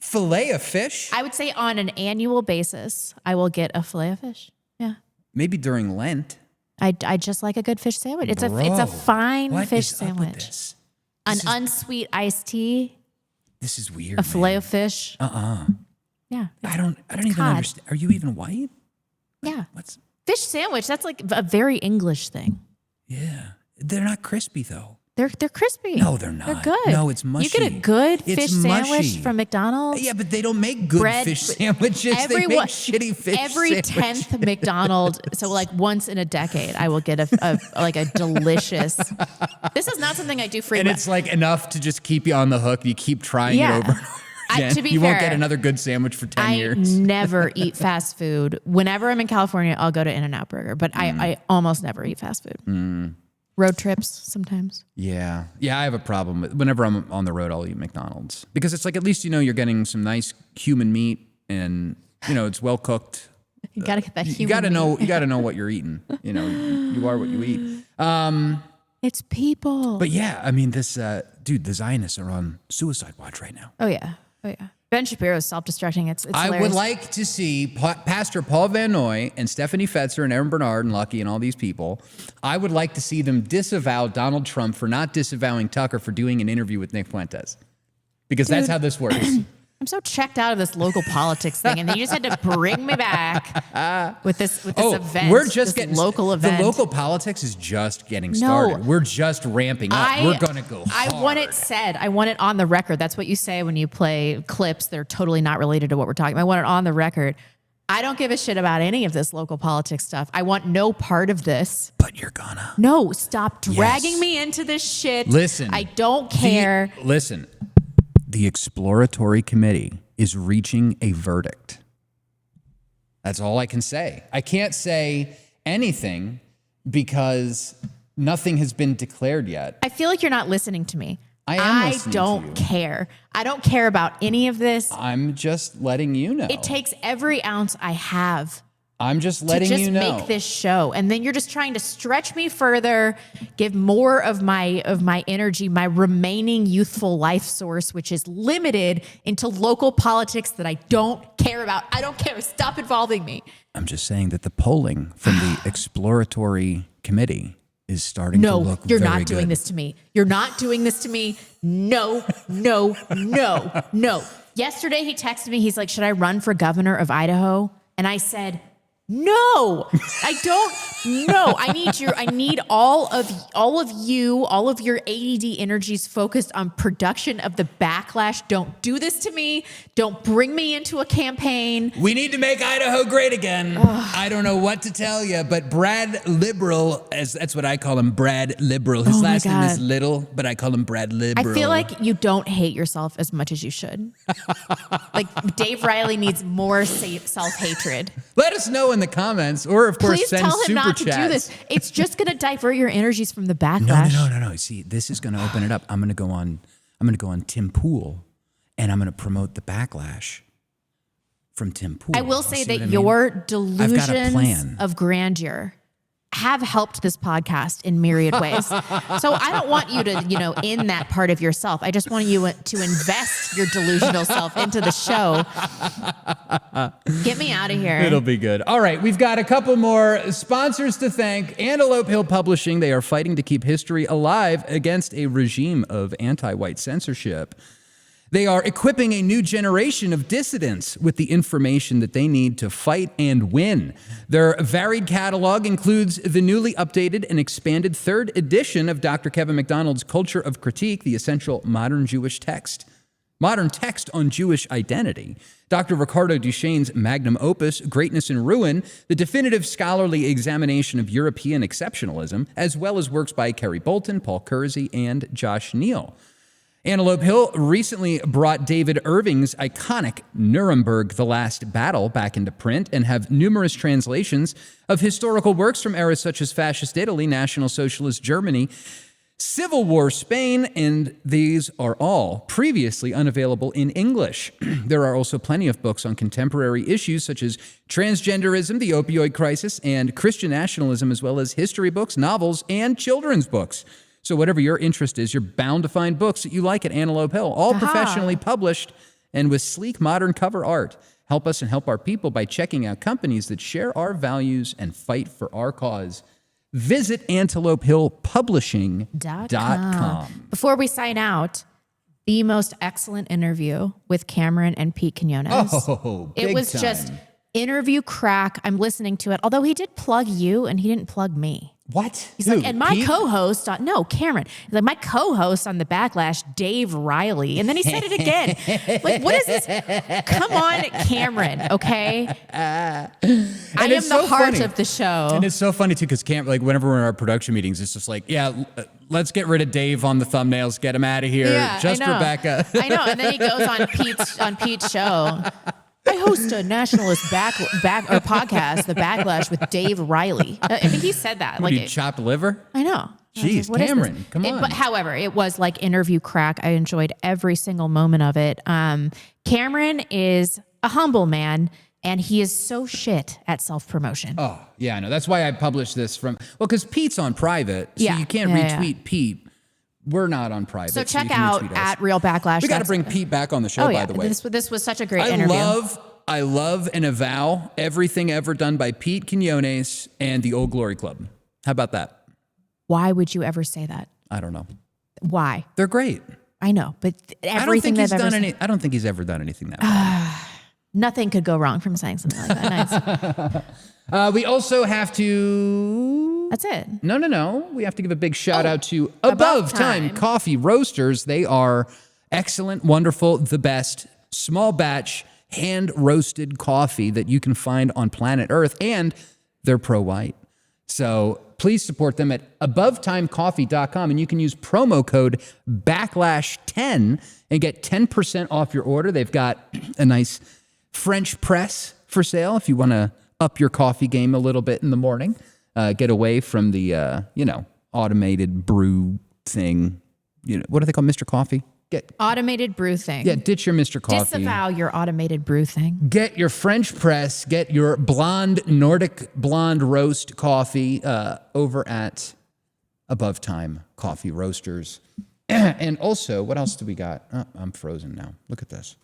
Filet of fish? I would say on an annual basis, I will get a filet of fish. Yeah. Maybe during Lent. I just like a good fish sandwich. It's Bro, a fine what fish is up with sandwich. this? An unsweet iced tea, This is weird. a filet of fish. Yeah. I don't even cod. understand. Are you even white? Yeah. What's Fish sandwich, that's like a very English thing. Yeah. They're not crispy though. They're crispy. No, they're not. They're good. No, it's mushy. You get a good fish sandwich mushy. from McDonald's. Yeah, but they don't make good fish sandwiches. They make shitty fish Every sandwiches. 10th McDonald's, so like once in a decade, I will get a delicious. This is not something I do frequently. And it's like enough to just keep you on the hook. You keep trying it over and over again. To be you fair, won't get another good sandwich for 10 years. I never eat fast food. Whenever I'm in California, I'll go to In-N-Out Burger, but I almost never eat fast food. Road trips sometimes. Yeah. Yeah, I have a problem with whenever I'm on the road, I'll eat McDonald's because it's like at least you're getting some nice human meat and it's well cooked. You gotta get that human. You gotta know what you're eating. You are what you eat. It's people. But yeah, I mean this dude, the Zionists are on suicide watch right now. Oh yeah. Ben Shapiro is self-destructing. It's I hilarious. would like to see Pastor Paul Van Noy and Stephanie Fetzer and Aaron Bernard and Lucky and all these people. I would like to see them disavow Donald Trump for not disavowing Tucker for doing an interview with Nick Fuentes. Because that's how this works. I'm so checked out of this local politics thing, and then you just had to bring me back with this event. We're just getting local event. The local politics is just getting started. We're just ramping up. We're gonna go hard. I want it said. I want it on the record. That's what you say when you play clips. They're totally not related to what we're talking about. I want it on the record. I don't give a shit about any of this local politics stuff. I want no part of this. But you're gonna. No, stop dragging me into this shit. Listen. I don't care. Listen. The exploratory committee is reaching a verdict. That's all I can say. I can't say anything because nothing has been declared yet. I feel like you're not listening to me. I don't care. I don't care about any of this. I'm just letting you know. It takes every ounce I have. I'm just letting you know. To just make this show. And then you're just trying to stretch me further, give more of my energy, my remaining youthful life source, which is limited into local politics that I don't care about. I don't care. Stop involving me. I'm just saying that the polling from the exploratory committee is starting to look very good. No, you're not doing this to me. You're not doing this to me. No. Yesterday he texted me. He's like, should I run for governor of Idaho? And I said, no, I don't. No, I need all of you, all of your ADD energies focused on production of the backlash. Don't do this to me. Don't bring me into a campaign. We need to make Idaho great again. I don't know what to tell you, but Brad Liberal, that's what I call him, Brad Liberal. His last name is Little, but I call him Brad Liberal. I feel like you don't hate yourself as much as you should. Like Dave Reilly needs more self-hatred. Let us know in the comments, or of course, please send tell him super not chats. to do this. It's just going to divert your energies from the backlash. No. See, this is going to open it up. I'm going to go on Tim Pool, and I'm going to promote the backlash from Tim Pool. I will say that your delusions of grandeur have helped this podcast in myriad ways. So I don't want you to, in that part of yourself. I just want you to invest your delusional self into the show. Get me out of here. It'll be good. All right, we've got a couple more sponsors to thank. Antelope Hill Publishing. They are fighting to keep history alive against a regime of anti-white censorship. They are equipping a new generation of dissidents with the information that they need to fight and win. Their varied catalog includes the newly updated and expanded third edition of Dr. Kevin MacDonald's Culture of Critique, the essential modern text on Jewish identity. Dr. Ricardo Duchesne's magnum opus, Greatness in Ruin, the definitive scholarly examination of European exceptionalism, as well as works by Kerry Bolton, Paul Kersey, and Josh Neal. Antelope Hill recently brought David Irving's iconic Nuremberg, The Last Battle back into print and have numerous translations of historical works from eras such as Fascist Italy, National Socialist Germany, Civil War Spain, and these are all previously unavailable in English. There are also plenty of books on contemporary issues such as transgenderism, the opioid crisis, and Christian nationalism, as well as history books, novels, and children's books. So whatever your interest is, you're bound to find books that you like at Antelope Hill, all professionally published and with sleek modern cover art. Help us and help our people by checking out companies that share our values and fight for our cause. Visit antelopehillpublishing.com. Before we sign out, the most excellent interview with Cameron and Pete Quinones. Oh, big it was time. Just interview crack. I'm listening to it. Although he did plug you and he didn't plug me. What? He's like, and my co-host on, no, Cameron. He's like, my co-host on the Backlash, Dave Reilly. And then he said it again. Like, what is this? Come on, Cameron, okay? I am the heart of the show. And it's so funny, too, because like, whenever we're in our production meetings, it's just like, yeah, let's get rid of Dave on the thumbnails, get him out of here. Yeah, just Rebecca. I know. And then he goes on Pete's show. I host a nationalist podcast, The Backlash, with Dave Reilly. I think he said that. What, like chopped liver? I know. Jeez, like, Cameron, come on. But however, it was like interview crack. I enjoyed every single moment of it. Cameron is a humble man, and he is so shit at self-promotion. Oh, yeah, I know. That's why I published this because Pete's on private, so you can't retweet Pete. We're not on private. So check out at Real Backlash. We got to bring Pete back on the show, by the way. This was such a great interview. I love and avow everything ever done by Pete Quinones and the Old Glory Club. How about that? Why would you ever say that? I don't know. Why? They're great. I know, but everything they've ever done. I don't think he's ever done anything that way. Nothing could go wrong from saying something like that. Nice. We also have to... That's it. No. We have to give a big shout out to Above Time Coffee Roasters. They are excellent, wonderful, the best, small batch, hand-roasted coffee that you can find on planet Earth, and they're pro-white. So please support them at abovetimecoffee.com, and you can use promo code BACKLASH10 and get 10% off your order. They've got a nice French press for sale if you want to up your coffee game a little bit in the morning. Get away from the, automated brew thing. What do they call Mr. Coffee? Automated brew thing. Yeah, ditch your Mr. Coffee. Disavow your automated brew thing. Get your French press. Get your Nordic blonde roast coffee over at Above Time Coffee Roasters. And also, what else do we got? Oh, I'm frozen now. Look at this.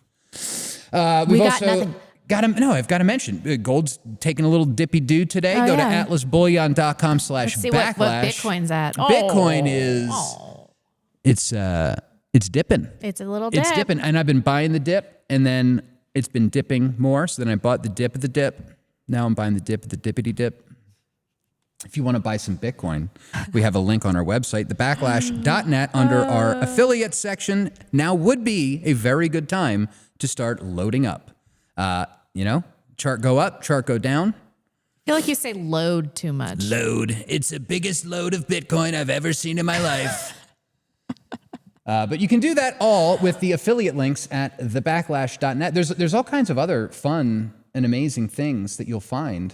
We got nothing. I've got to mention, gold's taking a little dippy do today. Go to atlasbullion.com/backlash. Let's see what Bitcoin's at. Bitcoin is, it's dipping. It's a little dip. It's dipping. And I've been buying the dip, and then it's been dipping more. So then I bought the dip of the dip. Now I'm buying the dip of the dippity dip. If you want to buy some Bitcoin, we have a link on our website, thebacklash.net, under our affiliate section. Now would be a very good time to start loading up. Chart go up, chart go down. I feel like you say load too much. Load. It's the biggest load of Bitcoin I've ever seen in my life. But you can do that all with the affiliate links at thebacklash.net. There's all kinds of other fun and amazing things that you'll find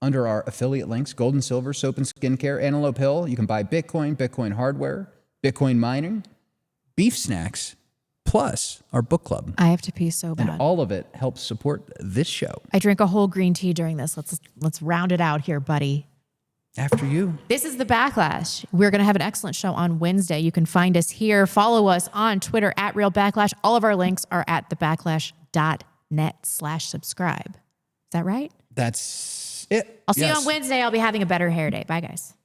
under our affiliate links: gold and silver, soap and skincare, Antelope Hill. You can buy Bitcoin, Bitcoin hardware, Bitcoin mining, beef snacks, plus our book club. I have to pee so bad. And all of it helps support this show. I drink a whole green tea during this. Let's round it out here, buddy. After you. This is The Backlash. We're going to have an excellent show on Wednesday. You can find us here. Follow us on Twitter at Real Backlash. All of our links are at thebacklash.net/subscribe. Is that right? That's it. I'll see you on Wednesday. I'll be having a better hair day. Bye, guys.